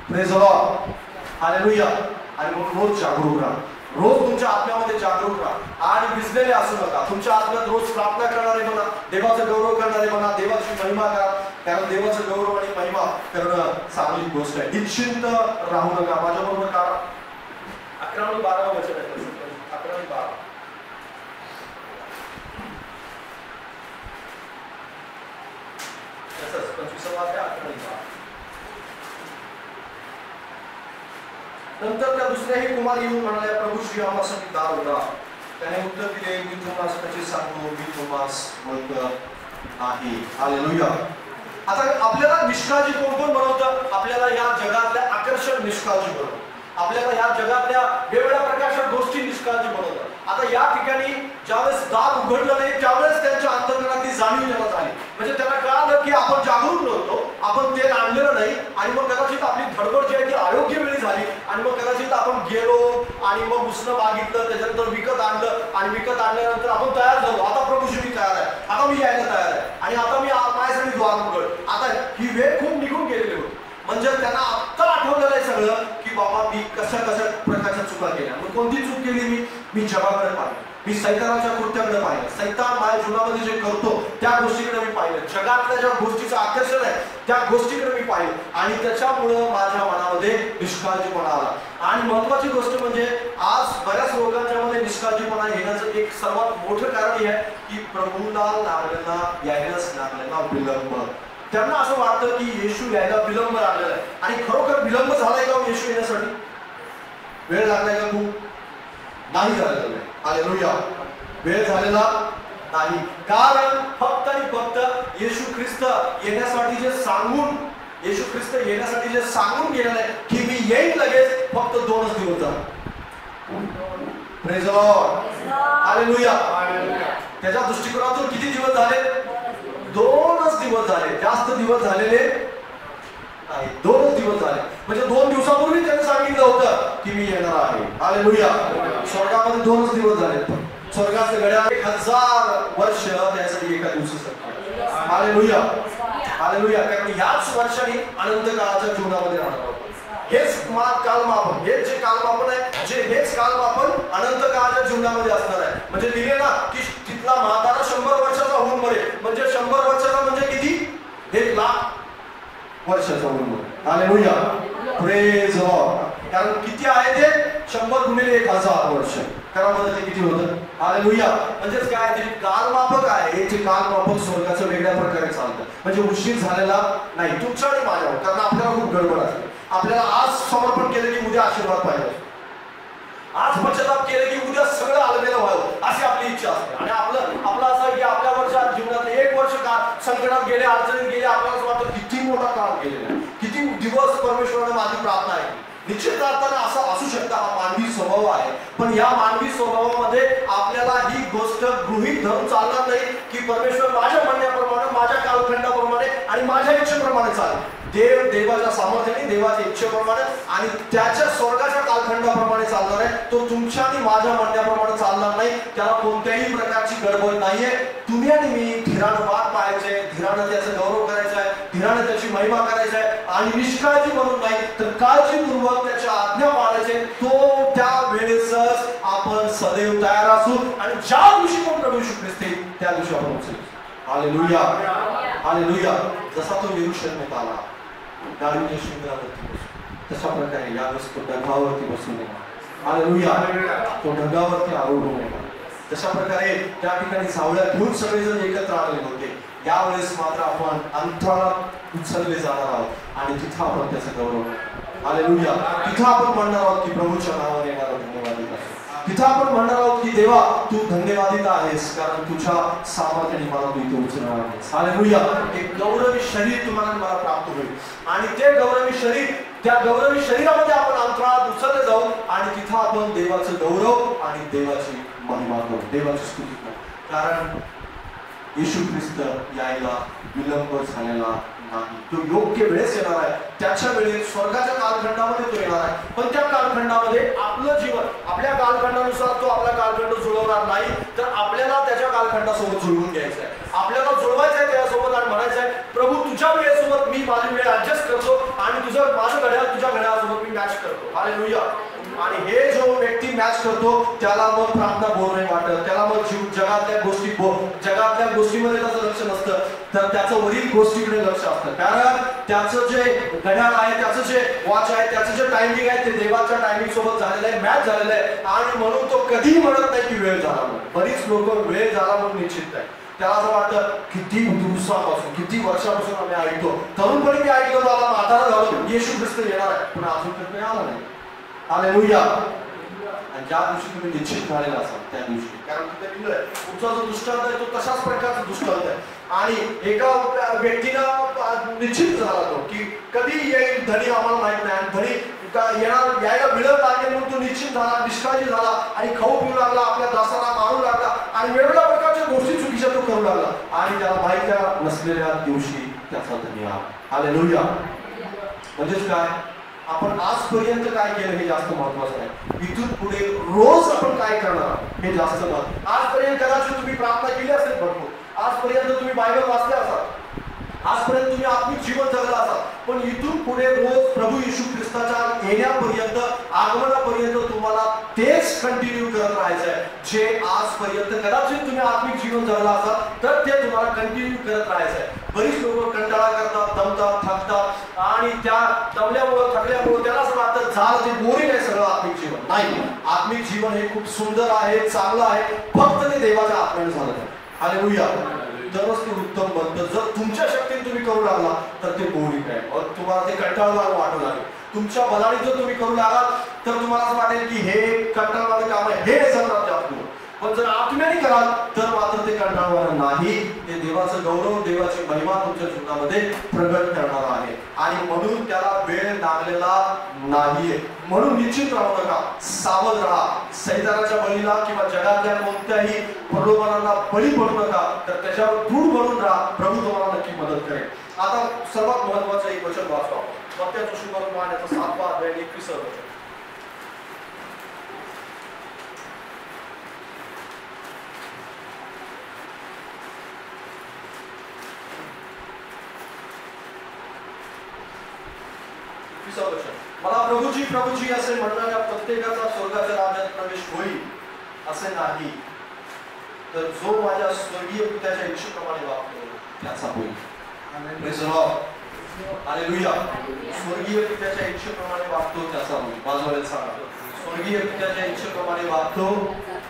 प्रेज द लॉर्ड. हालेलुया. आणि मग रोज जागरूक राहा, रोज तुमच्या आत्म्यामध्ये जागरूक राहा आणि भिजलेले असू नका. तुमच्या आत्म्यात रोज प्रार्थना करणारे म्हणा, देवाचा गौरव करणारे म्हणा, देवाची महिमा करा. कारण देवाचं गौरव आणि महिमा करणं चांगली गोष्ट आहे. निश्चिंत राहू नका. माझ्याबरोबर करा 11 आणि 12 वचन आहे. 11 आणि 12 तसंच 25 वाक्य 11 आणि 12. नंतर त्या दुसऱ्याही कुमारी येऊन म्हणाल्या, प्रभू श्री आम्हासाठी दार उघडा. त्याने उत्तर दिले, मी तुम्हास कसे सांगू, मी तुम्हास ओळखत नाही. हालेलुया. आता आपल्याला निष्काळजी कोण कोण बनवतं? आपल्याला या जगातल्या आकर्षण निष्काळजी बनवतं, आपल्याला या जगातल्या वेगवेगळ्या प्रकारच्या गोष्टी निष्काळजी बनवतात. आता या ठिकाणी ज्यावेळेस दार उघडलं नाही त्यावेळेस त्यांच्या अंतर्मनात ती जाणीव निर्माण झाली. म्हणजे त्यांना कळालं की आपण जागरूक नव्हतो, आपण तेल आणलेलं नाही आणि मग कदाचित आपली धडपड जी आहे ती अयोग्य वेळी झाली आणि मग कदाचित आपण गेलो आणि मग उसनं मागितलं, त्याच्यानंतर विकत आणलं आणि विकत आणल्यानंतर आपण तयार झालो. आता प्रभूशी मी तयार आहे, आता मी यायला तयार आहे आणि आता मी माझ्यासाठी द्वार उघड. आता ही वेळ खूप निघून गेलेली होती. म्हणजे त्यांना आत्ता आठवलेलं आहे सगळं की बाबा मी कशा प्रकारच्या चुका केल्या. मग कोणती चूक केली? मी जगाकडे पाहिलं, मी सैतानाच्या कृत्याकडे पाहिलं, सैतान माझ्या जीवनामध्ये जे करतो त्या गोष्टीकडे मी पाहिलं, जगातल्या ज्या गोष्टीचं आकर्षण आहे त्या गोष्टीकडे मी पाहिलं आणि त्याच्यामुळं माझ्या मनामध्ये निष्काळजीपणा आला. आणि महत्वाची गोष्ट म्हणजे आज बऱ्याच लोकांच्या मध्ये निष्काळजीपणा येण्याचं एक सर्वात मोठं कारण हे आहे की प्रभूला यायलाच लागलेला विलंब. त्यांना असं वाटतं की येशू यायला विलंब लागलेला आहे आणि खरोखर विलंब झालाय का येशू येण्यासाठी? वेळ लागलाय का? खूप नाही झालेला आहे. हालेलुया. वेळ झालेला नाही, कारण फक्त आणि फक्त येशू ख्रिस्त येण्यासाठी जे सांगून गेलेलं आहे की मी येईन लगेच, फक्त 2च दिवस झाले. Praise the Lord. हालेलुया. त्याच्या दृष्टिकोनातून किती दिवस झाले? 2च दिवस झाले, जास्त दिवस झालेले नाही, 2च दिवस झाले. म्हणजे 2 दिवसापूर्वी त्याने सांगितलं होतं की मी येणार आहे. हालेलुया. स्वर्गामध्ये 2च दिवस झाले. स्वर्गाचे घड्याळ 1000 वर्ष त्यासाठी एका दिवसासाठी. हालेलुया. हालेलुया. कारण याच वर्षाने अनंत काळाच्या जीवनामध्ये राहणार आहोत. हेच कालमापन, हेच जे कालमापन आहे, हेच कालमापन अनंत काळाच्या जीवनामध्ये असणार आहे. म्हणजे लिहिले ना की तिथला म्हातारा 100 वर्षाचा होऊन उंबरे, म्हणजे 100 वर्षाचा म्हणजे किती? 1,00,000 वर्षाचा उंबर. Hallelujah, praise Lord. कारण किती आहे ते? 100 गुणिले 1,000 वर्ष. कारण ते किती होतं? हालेलुया. म्हणजेच काय, ते कालमापक आहे, ते कालमापक स्वर्गाचं वेगळ्या प्रकारे चालतं. म्हणजे उशीर झालेला नाही तुमच्या आणि माझ्यावर, कारण आपल्याला खूप गडबड असते. आपल्याला आज समर्पण केलं की उद्या आशीर्वाद पाहिजे, आज पश्चाताप केले की उद्या सगळं आलमेलं व्हावं अशी आपली इच्छा असते. आणि आपलं असं की आपल्या वर्षात जीवनात 1 वर्ष काळ संकटात गेले, अडचणीत गेले, आपल्याला असं वाटतं किती मोठा काळ गेलेला, किती दिवस परमेश्वराने माझी प्रार्थना आहे. निश्चित अर्थाने असं असू शकतं, हा मानवी स्वभाव आहे. पण या मानवी स्वभावामध्ये आपल्याला ही गोष्ट गृहीत धरून चालणार नाही की परमेश्वर माझ्या म्हणण्याप्रमाणे, माझ्या कालखंडाप्रमाणे आणि माझ्या इच्छेप्रमाणे चालेल. देव देवाच्या सामर्थ्याने, देवाच्या इच्छेप्रमाणे आणि त्याच्या स्वर्गाच्या कालखंडाप्रमाणे चालणार आहे. तो तुमच्या आणि माझ्या म्हणण्याप्रमाणे चालणार नाही. त्याला कोणत्याही प्रकारची गडबड नाहीये. तुम्ही आणि मी धीरानं वाट पाहायचे, धीरानं त्याचा गौरव करायचा आहे, धीरानं त्याची महिमा करायची आहे आणि निष्काळजी म्हणून नाही तर काळजीपूर्वक त्याच्या आज्ञा पाळायचे. तो त्या वेळेसच आपण सदैव तयार असू आणि ज्या दिवशी कोण प्रभू येशू ख्रिस्त येईल त्या दिवशी आपण उचलू. Hallelujah, hallelujah. जसा तो यरूशलेमेत आला गाडीच्या शिंगरावरती बसून, तशा प्रकारे यावेळेस तो ढगावरती बसून येणार. हालेलुया, तो ढगावरती आरोहून येणार. तशा प्रकारे त्या ठिकाणी सावळ्या घेऊन सगळेजण एकत्र आलेले होते. यावेळेस मात्र आपण अंतराळात उचलले जाणार आहोत आणि तिथं आपण त्याचा गौरव. हालेलुया, तिथं आपण म्हणणार आहोत की प्रभूच्या नावाने येणार धन्यवादित आहे. तिथं आपण म्हणणार आहोत की देवा तू धन्यवादित आहेस, कारण तुझ्या सामर्थ्याने मला तू इथे उचलणार आहेस. हालेलुया, एक गौरवी शरीर तुम्हाला मला प्राप्त होईल आणि ते गौरवी शरीर, त्या गौरवी शरीरामध्ये आपण अंतराळात उचलले जाऊ आणि तिथं आपण देवाचं गौरव आणि देवाची महिमा करू, देवाची स्तुती करू. कारण येशू ख्रिस्त यायला विलंब झालेला नाही. तो योग्य वेळेस येणार आहे. त्याच्या वेळेत स्वर्गाच्या कालखंडामध्ये तो येणार आहे. पण त्या कालखंडामध्ये आपलं जीवन आपल्या कालखंडानुसार तो आपला कालखंड जुळवणार नाही, तर आपल्याला त्याच्या कालखंडासोबत जुळवून घ्यायचं आहे. आपल्याला जुळवायचं आहे त्यासोबत आणि म्हणायचं आहे प्रभू तुझ्या वेळेसोबत मी माझी वेळ ऍडजस्ट करतो आणि तुझं माझं घड्याळ तुझ्या घड्याळासोबत मी मॅच करतो. हालेलुया. आणि हे जो व्यक्ती मॅच करतो त्याला मग प्रार्थना बोर नाही वाटत, त्याला मग जगातल्या गोष्टीमध्ये त्याचं लक्ष नसतं, तर त्याचं वरील गोष्टीकडे लक्ष असतं. कारण त्याचं जे घड्याळ आहे, त्याचं जे वॉच आहे, त्याचं जे टायमिंग आहे ते देवाच्या टायमिंग सोबत झालेलं आहे, मॅच झालेलं आहे. आणि म्हणून तो कधीही म्हणत नाही की वेळ झाला म्हणून. बरीच लोक वेळ झाला म्हणून निश्चित आहे. त्याला असं वाटतं किती दिवसापासून, किती वर्षापासून आम्ही ऐकतो, तरुणपणी मी ऐकलो, मला म्हातारा झालो येशू ख्रिस्त येणार आहे, पण अजून तर नाही आला नाही. हालेलुया. आणि ज्या दिवशी तुम्ही निश्चित झालेला असाल त्या दिवशी, कारण तुमचा जो दृष्टांत आहे तो तशाच प्रकारचा दृष्टांत आहे. आणि एका व्यक्तीला निश्चित झाला तो की कधी येईल धनी आम्हाला माहित नाही, आणि धनी यायला विलंब लागेल म्हणून तो निश्चित झाला, निष्काळजी झाला आणि खाऊ पिऊ लागला, आपल्या दासाला मारू लागला आणि वेगवेगळ्या प्रकारच्या गोष्टी चुकीच्या तो करू लागला आणि त्याला माहिती नसलेल्या दिवशी त्याचा धनी आला. हालेलुया. म्हणजेच काय, आपण आजपर्यंत काय केलं हे जास्त महत्वाचं आहे. इथून पुढे रोज आपण काय करणार हे जास्त महत्त्वाचं. आजपर्यंत कदाचित तुम्ही प्रार्थना केली असेल भरपूर, आजपर्यंत तुम्ही बायबल वाचले असाल, आजपर्यंत तुम्ही आत्मिक जीवन जगला असाल, पण इथून पुढे रोज प्रभू येशू ख्रिस्ताच्या येण्यापर्यंत, आगमनापर्यंत तुम्हाला तेच कंटिन्यू करत राहायचं आहे जे आजपर्यंत कदाचित तुम्ही आत्मिक जीवन जगला असाल तर ते तुम्हाला कंटिन्यू करत राहायचं आहे. बरीच लोक कंटाळा करतात, दमतात, थकतात आणि त्या दमल्यामुळं थकल्यामुळं त्याला असं वाटतं झालं ते बोरिंग आहे सगळं आत्मिक जीवन. नाही, आत्मिक जीवन हे खूप सुंदर आहे, चांगलं आहे, फक्त ते देवाच्या आत्म्याने झालं आहे. हालेलुया. तरच ते उत्तम बनतं. जर तुमच्या शक्तीने तुम्ही करू लागला तर ते बोरिंग आहे, तुम्हाला ते कंटाळवाणं वाटू लागेल. तुमच्या बलाने जर तुम्ही करू लागाल तर तुम्हाला असं वाटेल की हे कंटाळवाणं काम आहे, हे जमणार जास्त. पण जर आत्म्याने कराल तर मात्र ते कंटाळवाणं नाही, ते देवाचं गौरव, देवाची महिमा तुमच्या जीवनामध्ये प्रगट करणार आहे. आणि म्हणून त्याला वेळ लागलेला नाहीये. म्हणून निश्चित राहू नका, सावध राहा. सैतानाच्या बळीला किंवा जगातल्या कोणत्याही प्रलोभनाला बळी पडू नका, तर त्याच्यावर दृढ बनून राहा. प्रभू तुम्हाला नक्की मदत करेल. आता सर्वात महत्वाचं एक वचन वाचतो, मत्थ्याचा सुसमाचार याचा 7वा अध्याय 21 वचन. मला प्रभूजी प्रभूजी असे म्हणणाऱ्या प्रत्येकाचा स्वर्गाच्या राज्यात प्रवेश होईल असे नाही, तर जो माझ्या स्वर्गीय पित्याच्या इच्छेप्रमाणे वागतो त्याचा होईल. Praise the Lord. हालेलुया. स्वर्गीय पित्याच्या इच्छेप्रमाणे वागतो त्याचा होईल. बाजूला सांगा, स्वर्गीय पित्याच्या इच्छेप्रमाणे वागतो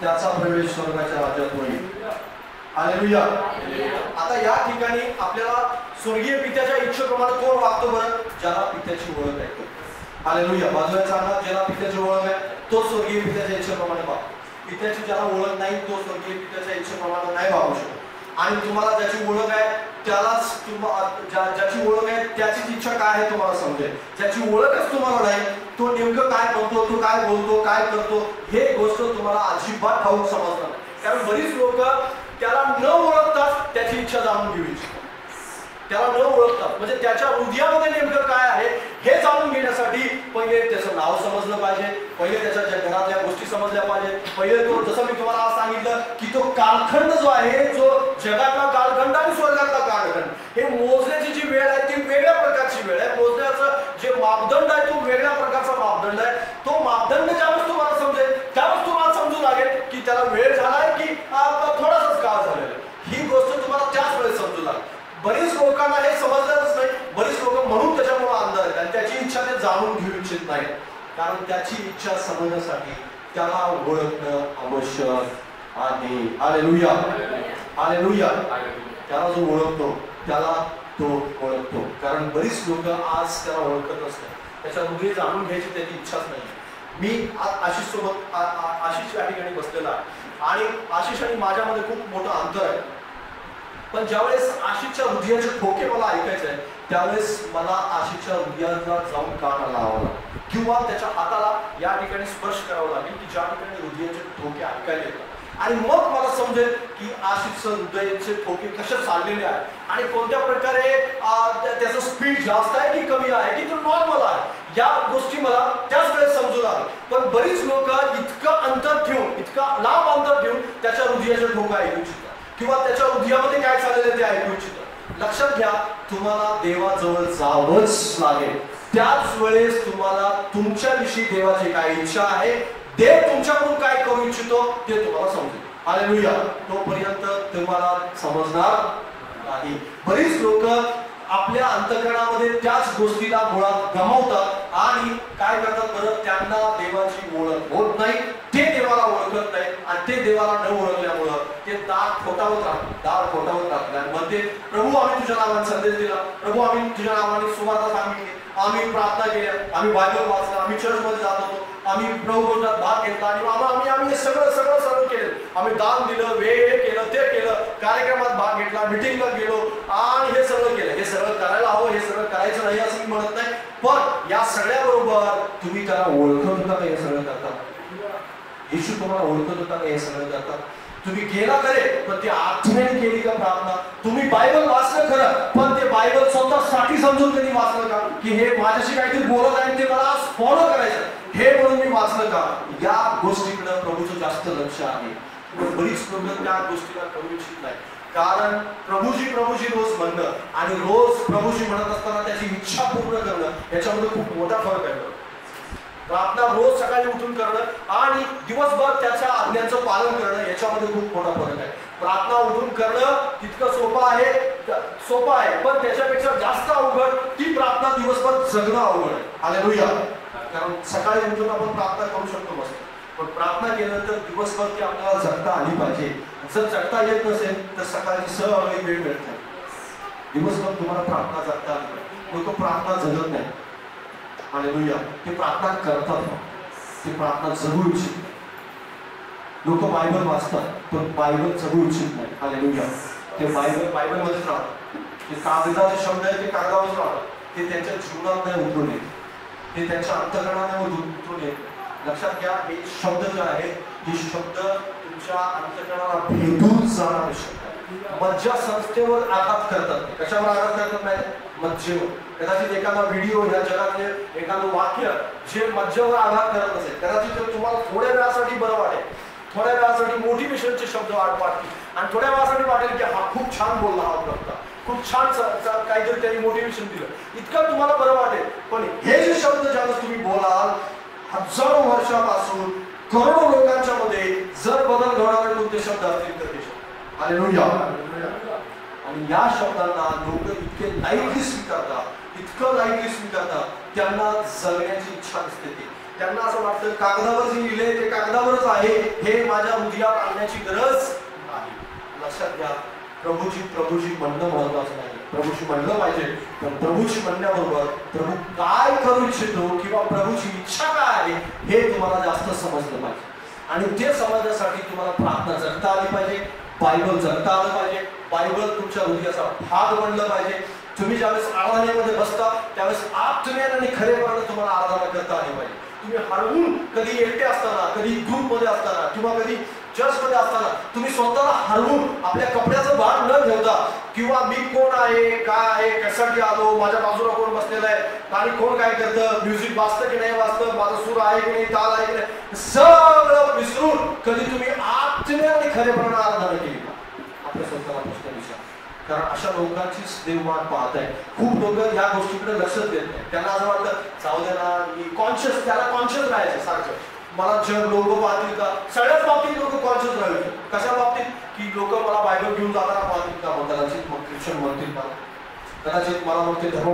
त्याचा प्रवेश स्वर्गाच्या राज्यात होईल. हालेलुया. आता या ठिकाणी आपल्याला स्वर्गीय पित्याच्या इच्छेप्रमाणे कोण वागतो बरं? ज्याला पित्याची ओळख आहे. हालेलुया. बाजूला सांगा, ज्याला पित्याची ओळख आहे तो स्वर्गीय पित्याच्या इच्छेप्रमाणे वागतो. पित्याची ज्याला ओळख नाही तो स्वर्गीय पित्याच्या इच्छेप्रमाणे नाही वागू शकत. आणि तुम्हाला ज्याची ओळख आहे त्यालाच ज्याची ओळख आहे त्याचीच इच्छा काय आहे तुम्हाला समजेल. ज्याची ओळखच तुम्हाला नाही तो नेमकं काय म्हणतो, तो काय बोलतो, काय करतो हे गोष्ट तुम्हाला अजिबात ठाऊक समजणार नाही. कारण बरीच लोक त्याला न ओळखताच त्याची इच्छा जाणून घ्यावी. त्याला न ओळखतात म्हणजे त्याच्या हृदयामध्ये नेमकं काय आहे हे जाणून घेण्यासाठी पहिले त्याचं नाव समजलं पाहिजे, पहिले त्याच्या घरातल्या गोष्टी समजल्या पाहिजे, पहिले तो जसं मी तुम्हाला आज सांगितलं की तो कालखंड जो आहे, जो जगातला कालखंड आणि स्वर्गातला कालखंड हे मोजण्याची जी वेळ आहे ती वेगळ्या प्रकारची वेळ आहे. मोजण्याचं जे मापदंड आहे तो वेगळ्या प्रकारचा मापदंड आहे. तो मापदंड ज्यावेळेस तुम्हाला समजेल त्यावेळेस तुम्हाला समजून लागेल की त्याला वेळ झालाय की थोडासाच काळ झालेला आहे. ही गोष्ट तुम्हाला त्याच वेळेस समजू लागेल. बरीच लोकांना हे समजलंच नाही. बरीच लोक म्हणून त्याच्यामुळे अंधार आहेत आणि त्याची इच्छा ते जाणून घेऊ इच्छित नाहीत. कारण त्याची इच्छा समजण्यासाठी त्याला ओळखणं आवश्यक आहे. हालेलुया. हालेलुया. त्याला जो ओळखतो त्याला तो ओळखतो. कारण बरीच लोक आज त्याला ओळखत नसतात. त्याच्या हृदय जाणून घ्यायची त्याची इच्छाच नाही. मी आशिष सोबत आशिष या ठिकाणी बसलेला आहे आणि आशिष आणि माझ्यामध्ये खूप मोठं अंतर आहे. पण ज्यावेळेस आशिषच्या हृदयाचे ठोके मला ऐकायचे आहे त्यावेळेस मला आशिषच्या हृदयाला जाऊन कान लावावा किंवा त्याच्या हाताला या ठिकाणी स्पर्श करावा लागेल की ज्या ठिकाणी हृदयाचे ठोके ऐकायला येतात. आणि मग मला समजेल की आशिषचं हृदयाचे ठोके कसे चाललेले आहेत आणि कोणत्या प्रकारे त्याचं स्पीड जास्त आहे की कमी आहे की तो नॉर्मल आहे. या गोष्टी मला त्याच वेळेस समजू लागेल. पण बरीच लोक इतकं अंतर ठेवून, इतका लांब अंतर ठेवून त्याच्या हृदयाचे ठोके ऐकू इच्छितात किंवा त्याच्या हृदयामध्ये काय चाललेलं ते ऐकू इच्छितात. लक्षात घ्या, तुम्हाला देवाजवळ जावंच लागेल. त्याच वेळेस तुम्हाला तुमच्याविषयी देवाची काय इच्छा आहे, देव तुमच्याकडून काय करू इच्छितो ते तुम्हाला समजेल. हालेलुया. तोपर्यंत तुम्हाला समजणार नाही. बरीच लोक आपल्या अंतःकरणामध्ये त्याच गोष्टीला मुळात गमावतात आणि काय करतात बरं, त्यांना देवाची ओळख होत नाही, ते देवाला ओळखत नाही आणि ते देवाला न ओळखल्यामुळं ते दार ठोठावत राहतात आणि म्हणते प्रभू आम्ही तुझ्या नावाने संदेश दिला, प्रभू आम्ही तुझ्या नावाने सुवार्ता सांगितली, आम्ही प्रार्थना केल्या, आम्ही बायबल वाचलं, आम्ही चर्चमध्ये जात होतो, आम्ही प्रभू भोजनात भाग घेतला आणि आम्ही सगळं केलं, आम्ही दान दिलं, हे केलं, ते केलं, कार्यक्रमात भाग घेतला, मिटिंगला गेलो आणि हे सगळं केलं. हे सगळं करायला हवं, हे सगळं करायचं नाही असं मी म्हणत नाही. पण या सगळ्याबरोबर तुम्ही त्याला ओळखत होता का हे सगळं करतात? येशू तुम्हाला ओळखत होता का हे सगळं करतात? तुम्ही केला खरे पण ती आठवणी केली का प्रार्थना? तुम्ही बायबल वाचलं खरं पण ते बायबल स्वतःसाठी समजून कधी वाचलं का की हे माझ्याशी काहीतरी बोलत आहे ते मला फॉलो करायचं हे म्हणून मी वाचलं का? या गोष्टीकडे प्रभूचं जास्त लक्ष आहे. बरीच लोक त्या गोष्टीला करू इच्छित नाही. कारण प्रभूजी रोज म्हणणं आणि रोज प्रभूजी म्हणत असताना त्याची इच्छा पूर्ण करणं याच्यामध्ये खूप मोठा फरक आहे. प्रार्थना रोज सकाळी उठून करणं आणि दिवसभर त्याच्या आज्ञांचं पालन करणं याच्यामध्ये खूप मोठा फरक आहे. प्रार्थना उठून करणं तितकं सोपं आहे पण त्याच्यापेक्षा जास्त अवघड ती प्रार्थना दिवसभर जगणं अवघड आहे. हालेलुया. कारण सकाळी उठून आपण प्रार्थना करू शकतो मस्त, पण प्रार्थना केल्यानंतर दिवसभर ती आपल्याला जगता आली पाहिजे. जर जगता येत नसेल तर सकाळची सहज वेळ मिळत नाही. दिवसभर तुम्हाला प्रार्थना जगता आली पाहिजे. लोक प्रार्थना जगत नाही. हालेलुया. ते प्रार्थना करतात, ते प्रार्थना जगू इच्छित नाही. लोक बायबल वाचतात पण बायबल जगू इच्छित नाही. हालेलुया. ते बायबलमध्येच राहतात. ते कागदाचे शब्द आहेत ते कागदावरच राहतात. ते त्यांच्या जीवनात नाही उतरून येत, ते त्यांच्या अंतःकरणाने उतरून येत. लक्षात घ्या, हे शब्द जे आहेत हे शब्द तुमच्या अंतःकरणाला भेदून जाणारे शब्द मज्जा संस्थेवर आघात करतात. कशावर आघात करतात नाही? मज्जेवर. कदाचित एखादा व्हिडिओ या जगातले एखादं वाक्य जे मज्जेवर आघात करत असेल कदाचित ते तुम्हाला थोड्या वेळासाठी बरं वाटेल, थोड्या वेळासाठी मोटिवेशनचे शब्द वाटतील आणि थोड्या वेळासाठी वाटेल की हा खूप छान बोलला, हा वक्ता खूप छान काहीतरी त्यांनी मोटिवेशन दिलं, इतकं तुम्हाला बरं वाटेल. पण हे जे शब्द ज्यावेळेस तुम्ही बोलाल हजारो वर्षापासून करोडो लोकांच्या मध्ये जर बदल घडवणारे कोणते शब्द असतील तर ते शब्द हालेलुया. आणि या शब्दांना लोक इतके लाईटली स्वीकारतात, इतकं लाईटली स्वीकारतात, त्यांना जगण्याची इच्छा नसते. त्यांना असं वाटतं कागदावर जे लिहिले ते कागदावरच आहे, हे माझ्या हृदयात आणण्याची गरज नाही. लक्षात घ्या, प्रभूची म्हणणं महत्वाचं नाही. प्रभूची म्हणलं पाहिजे, पण प्रभूची म्हणण्याबरोबर प्रभू काय करू इच्छितो किंवा प्रभूची इच्छा काय आहे हे तुम्हाला जास्त समजलं पाहिजे. आणि ते समजण्यासाठी तुम्हाला प्रार्थना जगता आली पाहिजे, बायबल जगता आलं पाहिजे, बायबल तुमच्या हृदयाचा भाग बनलं पाहिजे. तुम्ही ज्यावेळेस आराधनेमध्ये बसता त्यावेळेस आत्म्याने खरेपणाने तुम्हाला आराधना करता आली पाहिजे. तुम्ही हरवून कधी एकटे असताना, कधी ग्रुपमध्ये असताना किंवा कधी चर्चमध्ये असताना तुम्ही स्वतःला हरवून आपल्या कपड्याचं भान न ठेवता किंवा मी कोण आहे, काय आहे, कशासाठी आलो, माझ्या बाजूला कोण बसलेला आहे आणि कोण काय करतं, म्युझिक वाजतं की नाही वाजतं, माझा सूर आहे की नाही, ताल आहे की नाही, सगळं विसरून कधी तुम्ही आत्म्याने खरेपणाने आराधना केली का? आपल्या स्वतःला प्रश्न विचारा. कारण अशा लोकांचीच देव वाट पाहत आहे. खूप लोक या गोष्टीकडे लक्षच देत नाही. त्यांना असं वाटतं जाऊ दे ना, मी कॉन्शियस, त्याला कॉन्शियस राहायचं सारखं. मला जग लोक पाहतील का? सगळ्याच बाबतीत लोक कॉन्शियस राहायचे. कशा बाबतीत की लोक मला बायबल घेऊन जाताना पाहतील का? मग कदाचित मग ख्रिश्चन म्हणतील मला, कदाचित मला मग ते धर्म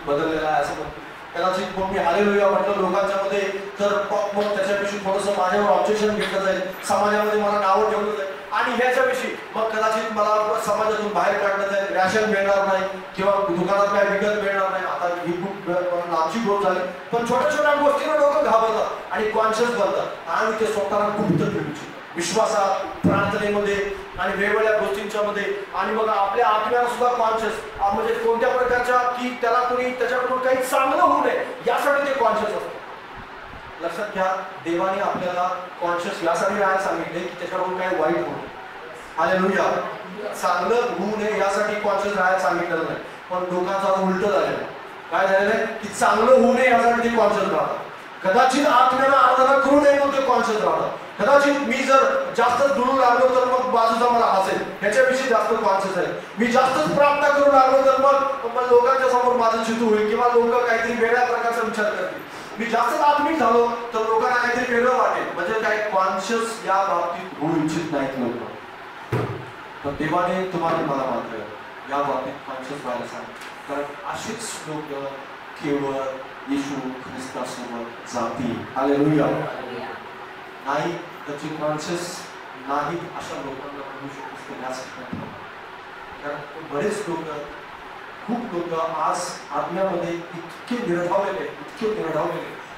बदललेला आहे असं म्हणतील. कदाचित मग मी हालेलुया म्हटलं लोकांच्या मध्ये तर मग त्याच्याविषयी थोडंसं माझ्यावर ऑब्जेक्शन घेतलं जाईल, समाजामध्ये मला नावं ठेवलं जाईल आणि ह्याच्याविषयी मग कदाचित मला समाजातून बाहेर काढलं जाईल, रॅशन मिळणार नाही किंवा दुकानात काय विकत मिळणार नाही. आता ही खूप लांबची गोष्ट झाली, पण छोट्या छोट्या गोष्टींना लोक घाबरतात आणि कॉन्शियस बनतात आणि ते स्वतःला गुप्त ठेवून विश्वासात, प्रार्थनेमध्ये आणि वेगवेगळ्या गोष्टींच्या मध्ये आणि मग आपल्या आत्म्याला सुद्धा कॉन्शियस, म्हणजे कोणत्या प्रकारच्या की त्याला कोणी त्याच्याकडून काही चांगलं होऊ नये यासाठी ते कॉन्शियस असतात. लक्षात घ्या, देवाने आपल्याला कॉन्शियस यासाठी राहायला सांगितले की त्याच्याकडून काही वाईट होऊ नये. हालेलुया. चांगलं होऊ नये यासाठी कॉन्शियस राहायला सांगितलेलं नाही, पण लोकांचं उलट झालेलं आहे. काय झालेलं आहे की चांगलं होऊ नये यासाठी ते कॉन्शियस राहतात. कदाचित आत्म्याला आराधना करू नये म्हणून ते कॉन्शियस राहतात. कदाचित मी जर जास्त दुरू लागलो तर मग बाजूचा मला हसेल, ह्याच्याविषयी जास्त कॉन्शियस आहे. मी जास्तच प्रार्थना करू लागलो तर मग लोकांच्या समोर माझं चितू होईल किंवा लोक काहीतरी वेगळ्या प्रकारचा विचार करतील. मी जास्त आत्मिक झालो तर लोकांना काहीतरी वेगळं वाटेल. म्हणजे काय कॉन्शियस या बाबतीत होऊ इच्छित नाहीत लोक. पण देवाने तुम्हाला मला मात्र या बाबतीत कॉन्शियस व्हायला सांग. कारण अशीच लोक केवळ येशू ख्रिस्तासोबत जातील. हालेलुया. नाही त्याची कॉन्शियस नाही अशा लोकांना म्हणू शकतो. कारण बरेच लोक, खूप लोक आज आत्म्यामध्ये इतके निर्धावलेले,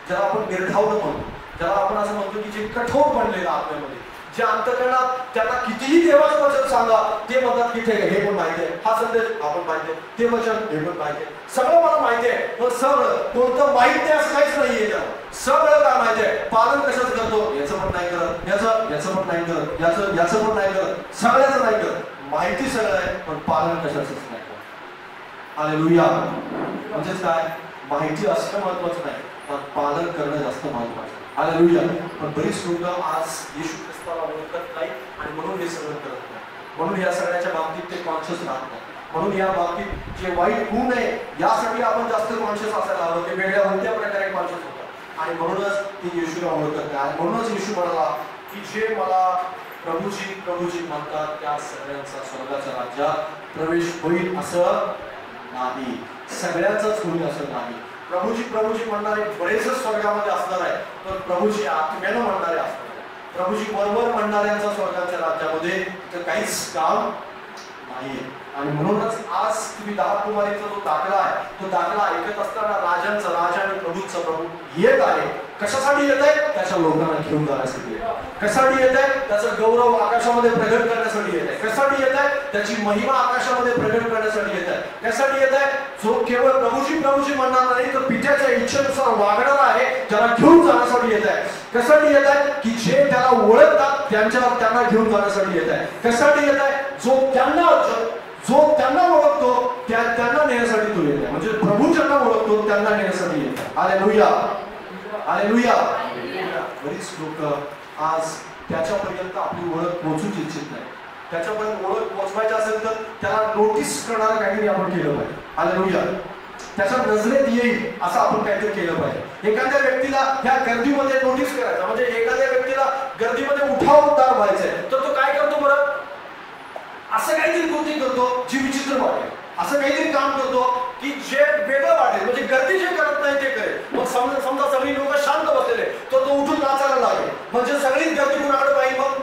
ज्याला आपण निर्धावलं म्हणतो, ज्याला आपण असं म्हणतो की जे कठोर बनलेलं आत्म्यामध्ये, जे अंतकरणात त्यांना कितीही देवाचं वचन सांगा ते म्हणतात की ठीक आहे, हे पण माहिती आहे, हा संदेश आपण माहिती आहे, ते वचन हे पण माहिती आहे, सगळं मला माहिती आहे, पण सगळं कोणतं माहित नाही असं काहीच नाहीये. त्याला सगळं काय माहिती आहे, पालन कशाच करतो याचं पण नाही करत, याचं पण नाही करत, याचं पण नाही करत, सगळ्याचं नाही करत. माहिती सगळं आहे पण पालन कशाच नाही करत. हालेलुया. म्हणजेच काय, माहिती असणं महत्वाचं नाही पण पालन करणं जास्त महत्वाचं. हालेलुया. पण बरीच लोक आज येशू ख्रिस्ताला ओळखत नाही आणि म्हणून हे सगळं करत नाही. म्हणून या सगळ्याच्या बाबतीत ते कॉन्शियस राहत नाही. म्हणून या बाबतीत जे वाईट होऊ नये यासाठी आपण जास्त कॉन्शियस असायला हवं. ते वेगळ्या कोणत्या प्रकारे कॉन्शियस होतात आणि म्हणूनच ते येशूला ओळखत नाही. आणि म्हणूनच येशू म्हणाला की जे मला प्रभूजी म्हणतात त्या सगळ्यांचा स्वर्गाच्या राज्यात प्रवेश होईल असं नाही. सगळ्यांचाच होईल असं नाही. प्रभूजी म्हणणारे बरेचच स्वर्गामध्ये असणार आहे, पण प्रभूजी आत्म्यानं म्हणणारे असणार आहे. प्रभूजी बरोबर म्हणणाऱ्यांचा स्वर्गाच्या राज्यामध्ये तर काहीच काम नाहीये. आणि म्हणूनच आज तुम्ही 10 कुमारीचा जो दाखला आहे तो दाखला ऐकत असताना राजा आणि प्रभूचा प्रभू येत आहे. कशासाठी येत आहे? त्याच्या लोकांना घेऊन जाण्यासाठी. कशासाठी येत आहे? त्याचा गौरव आकाशामध्ये प्रगट करण्यासाठी येत आहे. कशासाठी येत आहे? त्याची महिमा आकाशामध्ये प्रगट करण्यासाठी येत आहे. त्यासाठी येत आहे जो केवळ प्रभूजी म्हणणार नाही तर पित्याच्या इच्छेनुसार वागणार आहे, त्याला घेऊन जाण्यासाठी येत आहे. कशासाठी येत आहे? की जे त्याला ओळखतात त्यांना घेऊन जाण्यासाठी येत आहे. कशासाठी येत आहे? जो त्यांना ओळखतो त्यांना नेण्यासाठी तो येत आहे. म्हणजे प्रभू ज्यांना ओळखतो त्यांना नेण्यासाठी येत आहे. हालेलुया. हालेलुया. बरीच लोक आज त्याच्यापर्यंत आपली ओळख पोहोचूच इच्छित नाही. त्याच्यापर्यंत ओळख पोहोचवायची असेल तर त्याला नोटीस करणारं काहीतरी आपण केलं पाहिजे. हालेलुया. त्याच्या नजरेत येईल असं आपण काहीतरी केलं पाहिजे. एखाद्या व्यक्तीला ह्या गर्दीमध्ये नोटीस करायचं, म्हणजे एखाद्या व्यक्तीला गर्दीमध्ये उठावदार व्हायचंय तर तो काय करतो बरं? काहीतरी कृती करतो जी विचित्र वाटेल, असं काहीतरी काम करतो की जे वेगळं वाटेल, म्हणजे गर्दी जे करत नाही ते करेल. मग समजा सगळी लोक शांत बसलेले तो उठून नाचायला लागेल, म्हणजे सगळीच गर्दी कुणाकडे पाहिजे, मग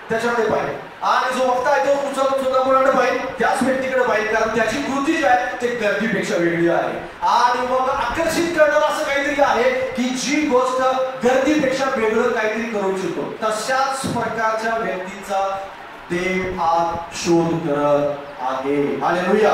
त्याच्याकडे पाहिजे. आणि जो वक्ता आहे तो उचलून सुद्धा कुणाकडे पाहिजे, त्याच व्यक्तीकडे पाहिजे, कारण त्याची कृती जी आहे ते गर्दीपेक्षा वेगळी आहे. आणि मग आकर्षित करणारं असं काहीतरी आहे की जी गोष्ट गर्दीपेक्षा वेगळं काहीतरी करू शकतो. तशाच प्रकारच्या व्यक्तीचा देव आज शोध करत आहे. हालेलुया.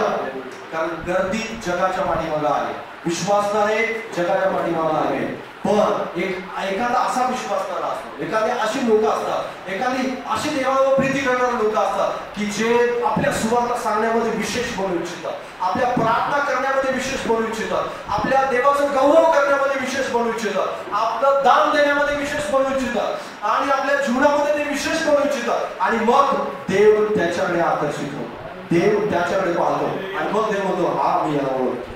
कारण गर्दी जगाच्या पाठीमागे आहे, विश्वासणारे जगाच्या पाठीमागे आहे. पण एखादा असा विश्वासणारा असतो, एखादी अशी लोक असतात, एखादी अशी देवावर प्रीती करणारी लोक असतात की जे आपल्या सुवार्ता सांगण्यामध्ये विशेष बनू इच्छितात, आपल्या प्रार्थना करण्यामध्ये विशेष बनू इच्छितात, आपल्या देवाचा गौरव करण्यामध्ये विशेष बनू इच्छितात, आपलं दान देण्यामध्ये विशेष बनू इच्छितात आणि आपल्या जीवनामध्ये ते विशेष बनू इच्छितात. आणि मग देव त्याच्याकडे आकर्षित होतो, देव त्याच्याकडे पाहतो आणि मग देव म्हणतो हा मी याला ओळखतो.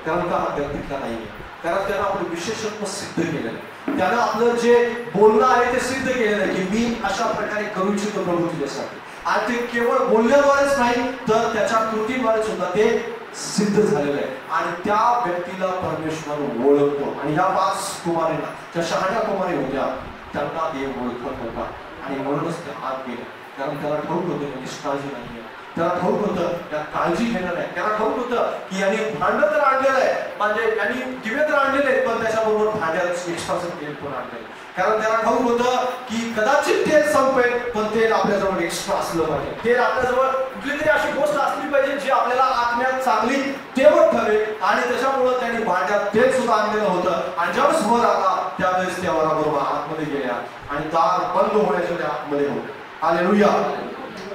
कारण का हा व्यक्तित्व नाहीये, कारण त्यानं आपलं विशेषत्व सिद्ध केलेलं आहे, त्यानं आपलं जे बोलणं आहे ते सिद्ध केलेलं आहे की मी अशा प्रकारे करू इच्छितो प्रभू तुझ्यासाठी. आणि ते केवळ बोलण्याद्वारेच नाही तर त्याच्या कृतीद्वारे सुद्धा ते सिद्ध झालेलं आहे. आणि त्या व्यक्तीला परमेश्वर ओळखतो. आणि ह्या 5 कुमारींना, ज्या शहाण्या कुमारी होत्या, त्यांना देव ओळखत होता आणि म्हणूनच ते आत गेले. कारण त्याला ठाऊक होतं निष्काळजी नाहीये, त्याला ठाऊक होतं त्या काळजी घेणार आहे, त्याला ठाऊक होतं की यांनी भांडं तर आणलेलं आहे, म्हणजे यांनी दिवे तर आणलेले आहेत, पण त्याच्याबरोबर भांड्यात एक्स्ट्राचं तेल पण आणलेलं. कारण त्याला ठाऊक होतं की कदाचित तेल संपेल, पण तेल आपल्याजवळ एक्स्ट्रा असलं पाहिजे. तेल आपल्याजवळ कुठली तरी अशी गोष्ट असली पाहिजे जी आपल्याला आत्म्यात चांगली तेवत ठरेल. आणि त्याच्यामुळं त्यांनी भांड्यात तेल सुद्धा आणलेलं होतं. आणि ज्यावेळेस वर आला त्यावेळेस त्या वराबरोबर आतमध्ये गेल्या आणि दार बंद होण्याच्या त्या आतमध्ये होते. हालेलुया.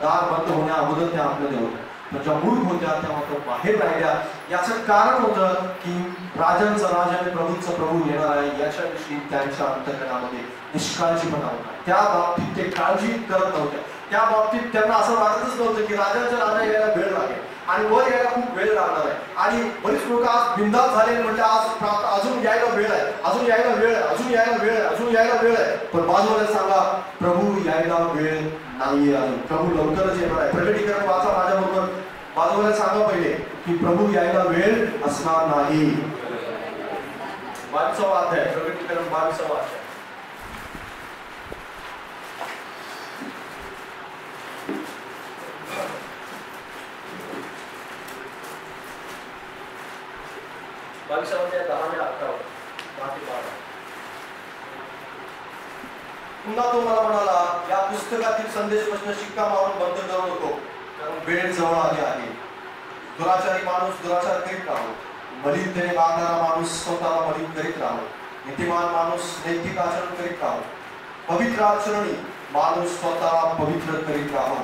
दार बंद होण्या अगोदर त्या आतमध्ये होत्या, पण ज्या मूर्ख होत्या त्या मात्र बाहेर राहिल्या. याचं कारण होतं की राजांचा राजा आणि प्रभूंचा प्रभू येणार आहे याच्याविषयी त्यांच्या अंतःकरणामध्ये निष्काळजीपणा होता. त्या बाबतीत ते काळजी करत नव्हत्या. त्या बाबतीत त्यांना असं वाटतच नव्हतं की राजांचा राजा यायला वेळ लागेल आणि वर यायला खूप वेळ लागणार आहे. आणि बरीच लोक आज बिंदास झाले, म्हणजे आज अजून यायला वेळ आहे, अजून यायला वेळ आहे, अजून यायला वेळ आहे, अजून यायला वेळ आहे. पण बाजूला सांगा प्रभू यायला वेळ नाहीये अजून, प्रभू लवकरच येणार आहे. प्रकटीकरण वाचा माझ्याबरोबर, बाजूला सांगा पहिले की प्रभू यायला वेळ असणार नाही. 22वा अध्याय, प्रकटीकरण 22वा अध्याय. पुन्हा तो मला म्हणाला या पुस्तकातील संदेश वचन शिक्का मारून बंद करू नको, कारण वेळ जवळ आली आहे. दुराचारी माणूस दुराचार करीत राहो, मलिनतेने वागणारा माणूस स्वतःला मलिन करीत राहो, नीतिमान माणूस नैतिक आचरण करीत राहो, पवित्र आचरणी माणूस स्वतःला पवित्र करीत राहो.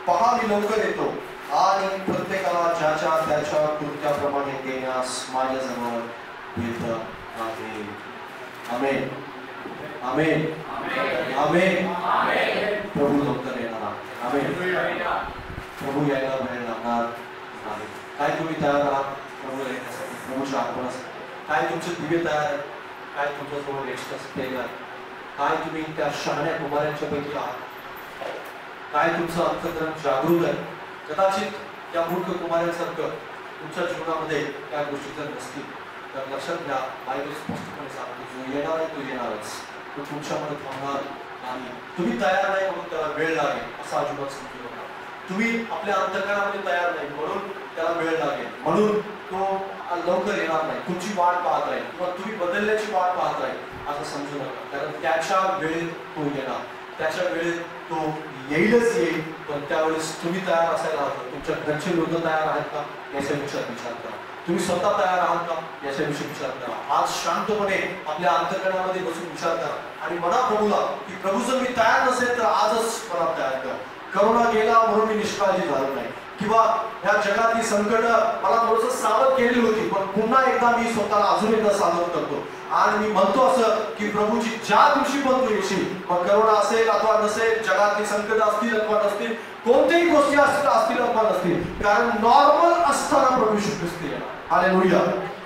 पहा मी लवकर येतो आणि प्रत्येकाला ज्याच्या त्याच्या कृत्याप्रमाणे देण्यास माझ्याजवळ येत आहे. आमेन, आमेन, आमेन. प्रभू लवकर येणार आहे. आमेन. प्रभू यायला वेळ लागणार नाही. काय तुम्ही तयार आहात प्रभू येण्यासाठी, प्रभूच्या आगमनासाठी? काय तुमचे दिवे तयार आहेत? काय तुमच्याजवळ एक्स्ट्रा तेल आहे? काय तुम्ही त्या शहाण्या कुमारांच्या पैकी आहात? काय तुमचं अंतःकरण जागृत आहे? कदाचित त्या मूर्ख कुमारांसारखं तुमच्या जीवनामध्ये त्या गोष्टी जर नसतील तर लक्षात घ्या, बायबल स्पष्टपणे सांगतो जो येणार आहे तो येणारच, तो तुमच्यामध्ये थांबणार नाही. तुम्ही तयार नाही म्हणून त्याला वेळ लागेल असा अजिबात समजू नका. तुम्ही आपल्या अंतःकरणामध्ये तयार नाही म्हणून त्याला वेळ लागेल, म्हणून तो लवकर येणार नाही, तुमची वाट पाहत राहील किंवा तुम्ही बदलण्याची वाट पाहत राहील असं समजू नका. कारण त्याच्या वेळेत तो येणार, त्याच्या वेळेत तो येईलच येईल. पण त्यावेळेस तुम्ही तयार असायला हवं. तुमच्या घरचे लोक तयार आहेत का याच्या विचार करा. तुम्ही स्वतः तयार आहात का याच्याविषयी विचार करा. आज शांतपणे आपल्या अंतःकरणामध्ये बसून विचार करा आणि म्हणा प्रभूला की प्रभू जर मी तयार नसेल तर आजच मला तयार कर. करोना गेला म्हणून मी निष्काळजी झालो नाही, किंवा ह्या जगातली संकट मला थोडंसं सावध केली होती, पण पुन्हा एकदा मी स्वतःला अजून एकदा सावध करतो आणि मी म्हणतो असं की प्रभूची ज्या दिवशी पण तू येशील, मग करोना असेल अथवा नसेल, जगातली संकट असतील अथवा नसतील, कोणत्याही गोष्टी असतील अथवा नसतील, कारण नॉर्मल असताना प्रभू येशू ख्रिस्त येणार. हालेलुया.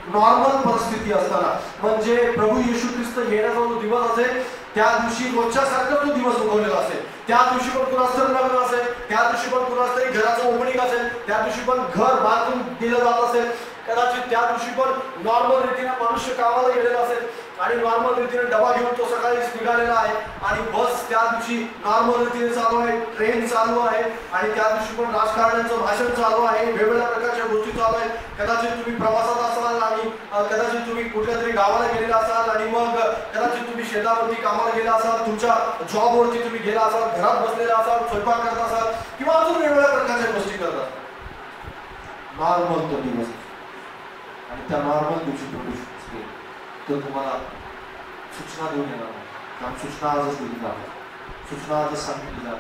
नॉर्मल परिस्थिती असताना, म्हणजे प्रभू येशू ख्रिस्त येण्याचा जो दिवस असेल त्या दिवशी रोजच्या सारखा तो दिवस उगवलेला असेल, त्या दिवशी पण कुणाच तरी लग्न असेल, त्या दिवशी पण कुणाच तरी घराचं ओपनिंग असेल, त्या दिवशी पण घर बांधून दिलं जात असेल, कदाचित त्या दिवशी पण नॉर्मल रीतीने मनुष्य कामाला गेलेला असेल आणि नॉर्मल रीतीने डबा घेऊन तो सकाळी निघालेला आहे आणि बस त्या दिवशी नॉर्मल रीतीने चालू आहे, ट्रेन चालू आहे आणि त्या दिवशी पण राजकारण्यांचं भाषण चालू आहे, वेगवेगळ्या प्रकारच्या गोष्टी चालू आहेत. कदाचित तुम्ही प्रवासात असाल आणि कदाचित तुम्ही कुठल्या तरी गावाला गेलेला असाल आणि मग कदाचित तुम्ही शेतावरती कामाला गेला असाल, तुमच्या जॉबवरती तुम्ही गेला असाल, घरात बसलेला असाल, स्वयंपाक करत असाल किंवा अजून वेगवेगळ्या प्रकारच्या गोष्टी करत असाल. नॉर्मल तो दिवस आणि त्या नॉर्मल दिवशी तो तुम्हाला सूचना देऊन येणार नाही. कारण सूचना आजच दिली जाणार, सूचना आजच सांगितली जाणार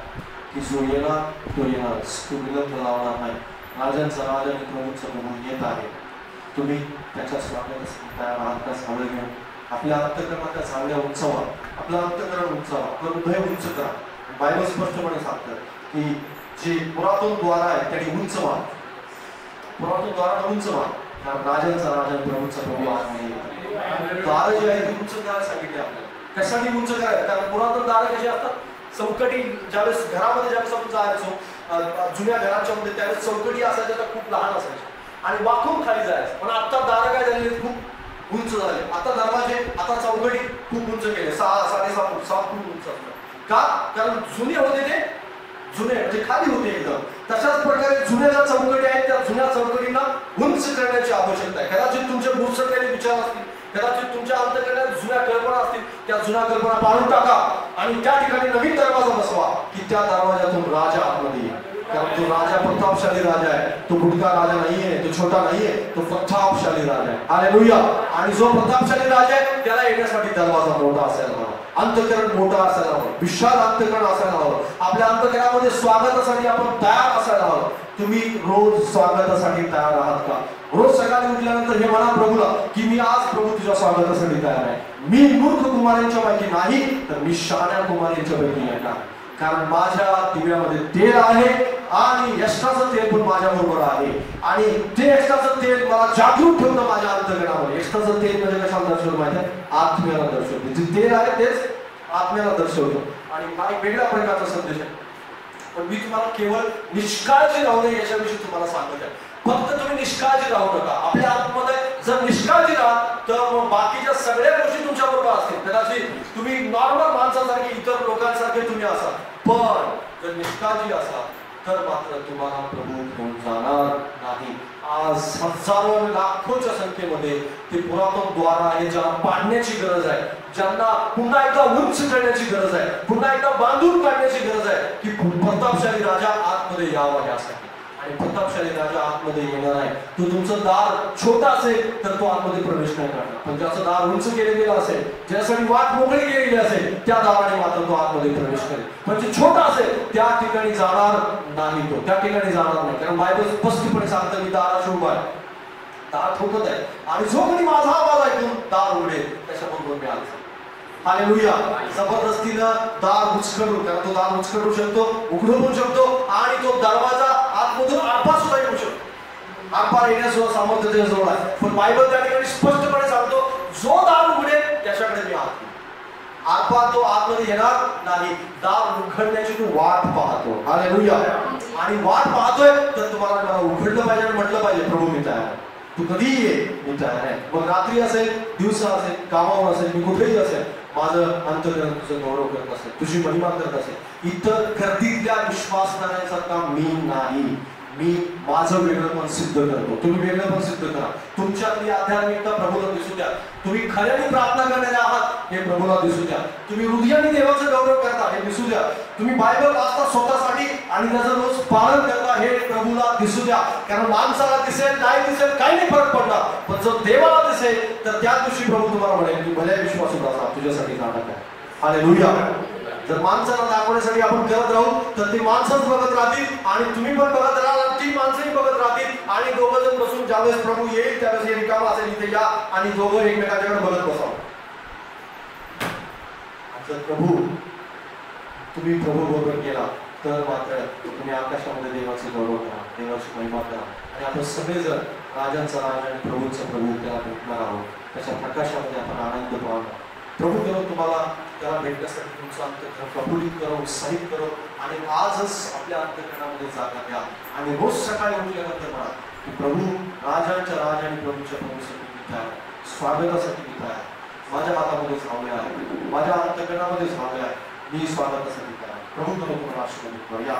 की जो येणार तो येणारच, तो विलंब लावणार नाही. राजांचा राजा आणि प्रभूंचा प्रभू येत आहे. तुम्ही त्याच्या स्वागतासाठी तयार आहात का? झावळं घेऊन आपल्या अंतःकरणाच्या झावळ्या उंचावा, आपलं अंतःकरण उंचावा, आपलं हृदय उंच करा. बायबल स्पष्टपणे सांगतं की जे पुरातन द्वार आहे त्याने उंच व्हा, पुरातन द्वाराला उंच व्हा. कारण राजांचा राजा प्रभूंचा प्रभू आहे. दार जे आहे ते उंच करायला सांगितले आपल्याला. कशासाठी उंच करायचं? कारण पुरातन दार कशी असतात, चौकटी ज्यावेळेस घरामध्ये ज्यावेळेस आपण जायचो जुन्या घराच्या मध्ये त्यावेळेस चौकटी असायच्या त्या खूप लहान असायच्या आणि वाकून खाली जायचं. पण आता दार काय झाले, खूप उंच झाले. आता दरवाजे, आता चौकटी खूप उंच केले, 6-6.5 फूट 7 फूट उंच असतात. का? कारण जुने होते ते जुने म्हणजे खाली होते एकदम. तशाच प्रकारे जुन्या ज्या चौकटी आहेत त्या जुन्या चौकटींना उंच करण्याची आवश्यकता आहे. कदाचित तुमचे बुरसटलेले विचार असतील, कदाचित तुमच्या अंतःकरणात जुन्या कल्पना असतील, त्या जुन्या कल्पना पाडून टाका आणि त्या ठिकाणी नवीन दरवाजा बसवा की त्या दरवाजातून राजा आतमध्ये येईल. कारण तो राजा प्रतापशाली राजा आहे, तो बुडका राजा नाहीये, तो छोटा नाहीये, तो प्रतापशाली राजा आहे. हालेलुया. आणि जो प्रतापशाली राजा आहे त्याला येण्यासाठी दरवाजा मोठा असायला हवा, अंतःकरण मोठा असायला हवं, विशाल अंतःकरण असायला हवं. आपल्या अंतःकरणामध्ये स्वागतासाठी आपण तयार असायला हवं. तुम्ही रोज स्वागतासाठी तयार आहात का? रोज सकाळी उठल्यानंतर हे म्हणा प्रभूला की मी आज प्रभू तुझ्या स्वागतासाठी तयार आहे. मी मूर्ख कुमारांच्या पैकी नाही तर मी शहाण्या कुमारांच्या पैकी येणार. कारण माझ्या दिव्यामध्ये तेल आहे आणि यष्टाचं तेल पण माझ्या बरोबर आहे आणि ते यष्टाचं तेल मला जागृत ठेवतं माझ्या अंतःकरणामध्ये. यष्टाचं तेल म्हणजे कशाला दर्शवतं माहिती आहे? आत्म्याला दर्शवतं. जे तेल आहे तेच आत्म्याला दर्शवतं आणि हा एक वेगळ्या प्रकारचा संदेश आहे. पण मी तुम्हाला केवळ निष्काळजी राहू नये याच्याविषयी तुम्हाला सांगत आहे. फक्त तुम्ही निष्काळजी राहू नका. आपल्या आतमध्ये जर निष्काळजी राहाल तर मग बाकीच्या सगळ्या गोष्टी तुमच्या बरोबर असतील. कदाचित तुम्ही नॉर्मल माणसासारखे इतर लोकांसारखे तुम्ही असाल, पण जर निष्काळजी असाल तर मात्र तुम्हाला प्रभू घेऊन जाणार नाही. आज हजारो लाखोच्या संख्येमध्ये ते पुरातन द्वार आहे ज्याला पाडण्याची गरज आहे, ज्यांना पुन्हा एकदा उंच करण्याची गरज आहे, पुन्हा एकदा बांधून काढण्याची गरज आहे की प्रतापशाली राजा आतमध्ये यावा यासाठी. आणि प्रतापशाली राजा आतमध्ये येणार आहे. तो तुमचं दार छोटा असेल तर तो आतमध्ये प्रवेश नाही करणार, पण ज्याचं दार उंच केलं गेलं असेल, ज्यासाठी वाट मोकळी केलेली असेल त्या दाराने मात्र तो आतमध्ये प्रवेश करेल. पण जे छोटा असेल त्या ठिकाणी जाणार नाही, तो त्या ठिकाणी जाणार नाही. कारण बायबल स्पष्टपणे सांगतं मी दाराशी उभा आहे, दार ठोकत आहे आणि जो कोणी माझा आवाज ऐकून दार उघडेल त्याच्याबरोबर मी आलो. हालेलुया. जबरदस्तीनं दार उचकडू, कारण तो दार उचकडू शकतो, उघडू पण शकतो आणि तो दरवाजा आतमधून आरपार सुद्धा येऊ शकतो. आरपार येण्यासुद्धा सामर्थ्य त्याच्याजवळ आहे. पण बायबल त्या ठिकाणी स्पष्टपणे सांगतो जो दार उघडेल त्याच्याकडे मी आत. आरपार तो आतमध्ये येणार नाही. दार उघडण्याची तू वाट पाहतो. हालेलुया. आणि वाट पाहतोय तर तुम्हाला मला उघडलं पाहिजे आणि म्हटलं पाहिजे प्रभू मी तयार आहे, तू कधी ये, मी तयार आहे. मग रात्री असेल, दिवसा असेल, कामावर असेल, मी कुठेही असेल, माझं अंतःकरण तुझं गौरव करत असेल, तुझी महिमा करत असेल. इतर गर्दीतल्या विश्वासणाऱ्यांसारखा मी नाही. मी माझं वेगळंपण सिद्ध करतो, तुम्ही वेगळंपण सिद्ध करा. तुमच्यातली आध्यात्मिकता प्रभूला दिसू द्या. तुम्ही खऱ्याने प्रार्थना करणारे आहात हे प्रभूला दिसू द्या. तुम्ही हृदयाने देवाचं गौरव करता हे दिसू द्या. तुम्ही बायबल वाचता स्वतःसाठी आणि त्याचं रोज पालन करता हे प्रभूला दिसू द्या. कारण माणसाला दिसेल नाही दिसेल काही नाही फरक पडणार, पण जर देवाला दिसेल तर त्या दिवशी प्रभू तुम्हाला म्हणेल की भल्या विश्वासू दासा तुझ्यासाठी नाटक आहे. हालेलुया. जर माणसाला दाखवण्यासाठी आपण करत राहू तर ती माणसंच बघत राहतील आणि तुम्ही पण बघत राहाल, ती माणसंही बघत राहतील आणि दोघं जण बसून ज्यावेळेस प्रभू येईल त्यावेळेस हे रिकामा असेल इथे या आणि दोघं एकमेकांच्याकडे बघत बसावं. जर प्रभू तुम्ही प्रभू बरोबर गेला तर मात्र तुम्ही आकाशामध्ये देवाचे गौरव करा, देवाची महिमा करा आणि आपण सगळेजण राजांचा राजा आणि प्रभूंचा प्रभू त्याला भेटणार आहोत. त्याच्या प्रकाशामध्ये आपण आनंद पाहणार. प्रभू करून तुम्हाला त्याला भेटण्यासाठी तुमचं अंतःकरण प्रफुल्लित करो, उत्साहित करो आणि आजच आपल्या अंतःकरणामध्ये जागा द्या आणि रोज सकाळी उठल्यानंतर म्हणा की प्रभू, राजांच्या राजा आणि प्रभूच्या प्रभूसाठी मी इथे आहे, स्वागतासाठी इथे आहे, माझ्या हातामध्ये झावले आहे, माझ्या अंतःकरणामध्ये झावले आहे, मी स्वागतासाठी इथे आहे. प्रभू तुम्हाला आशीर्वाद करो. या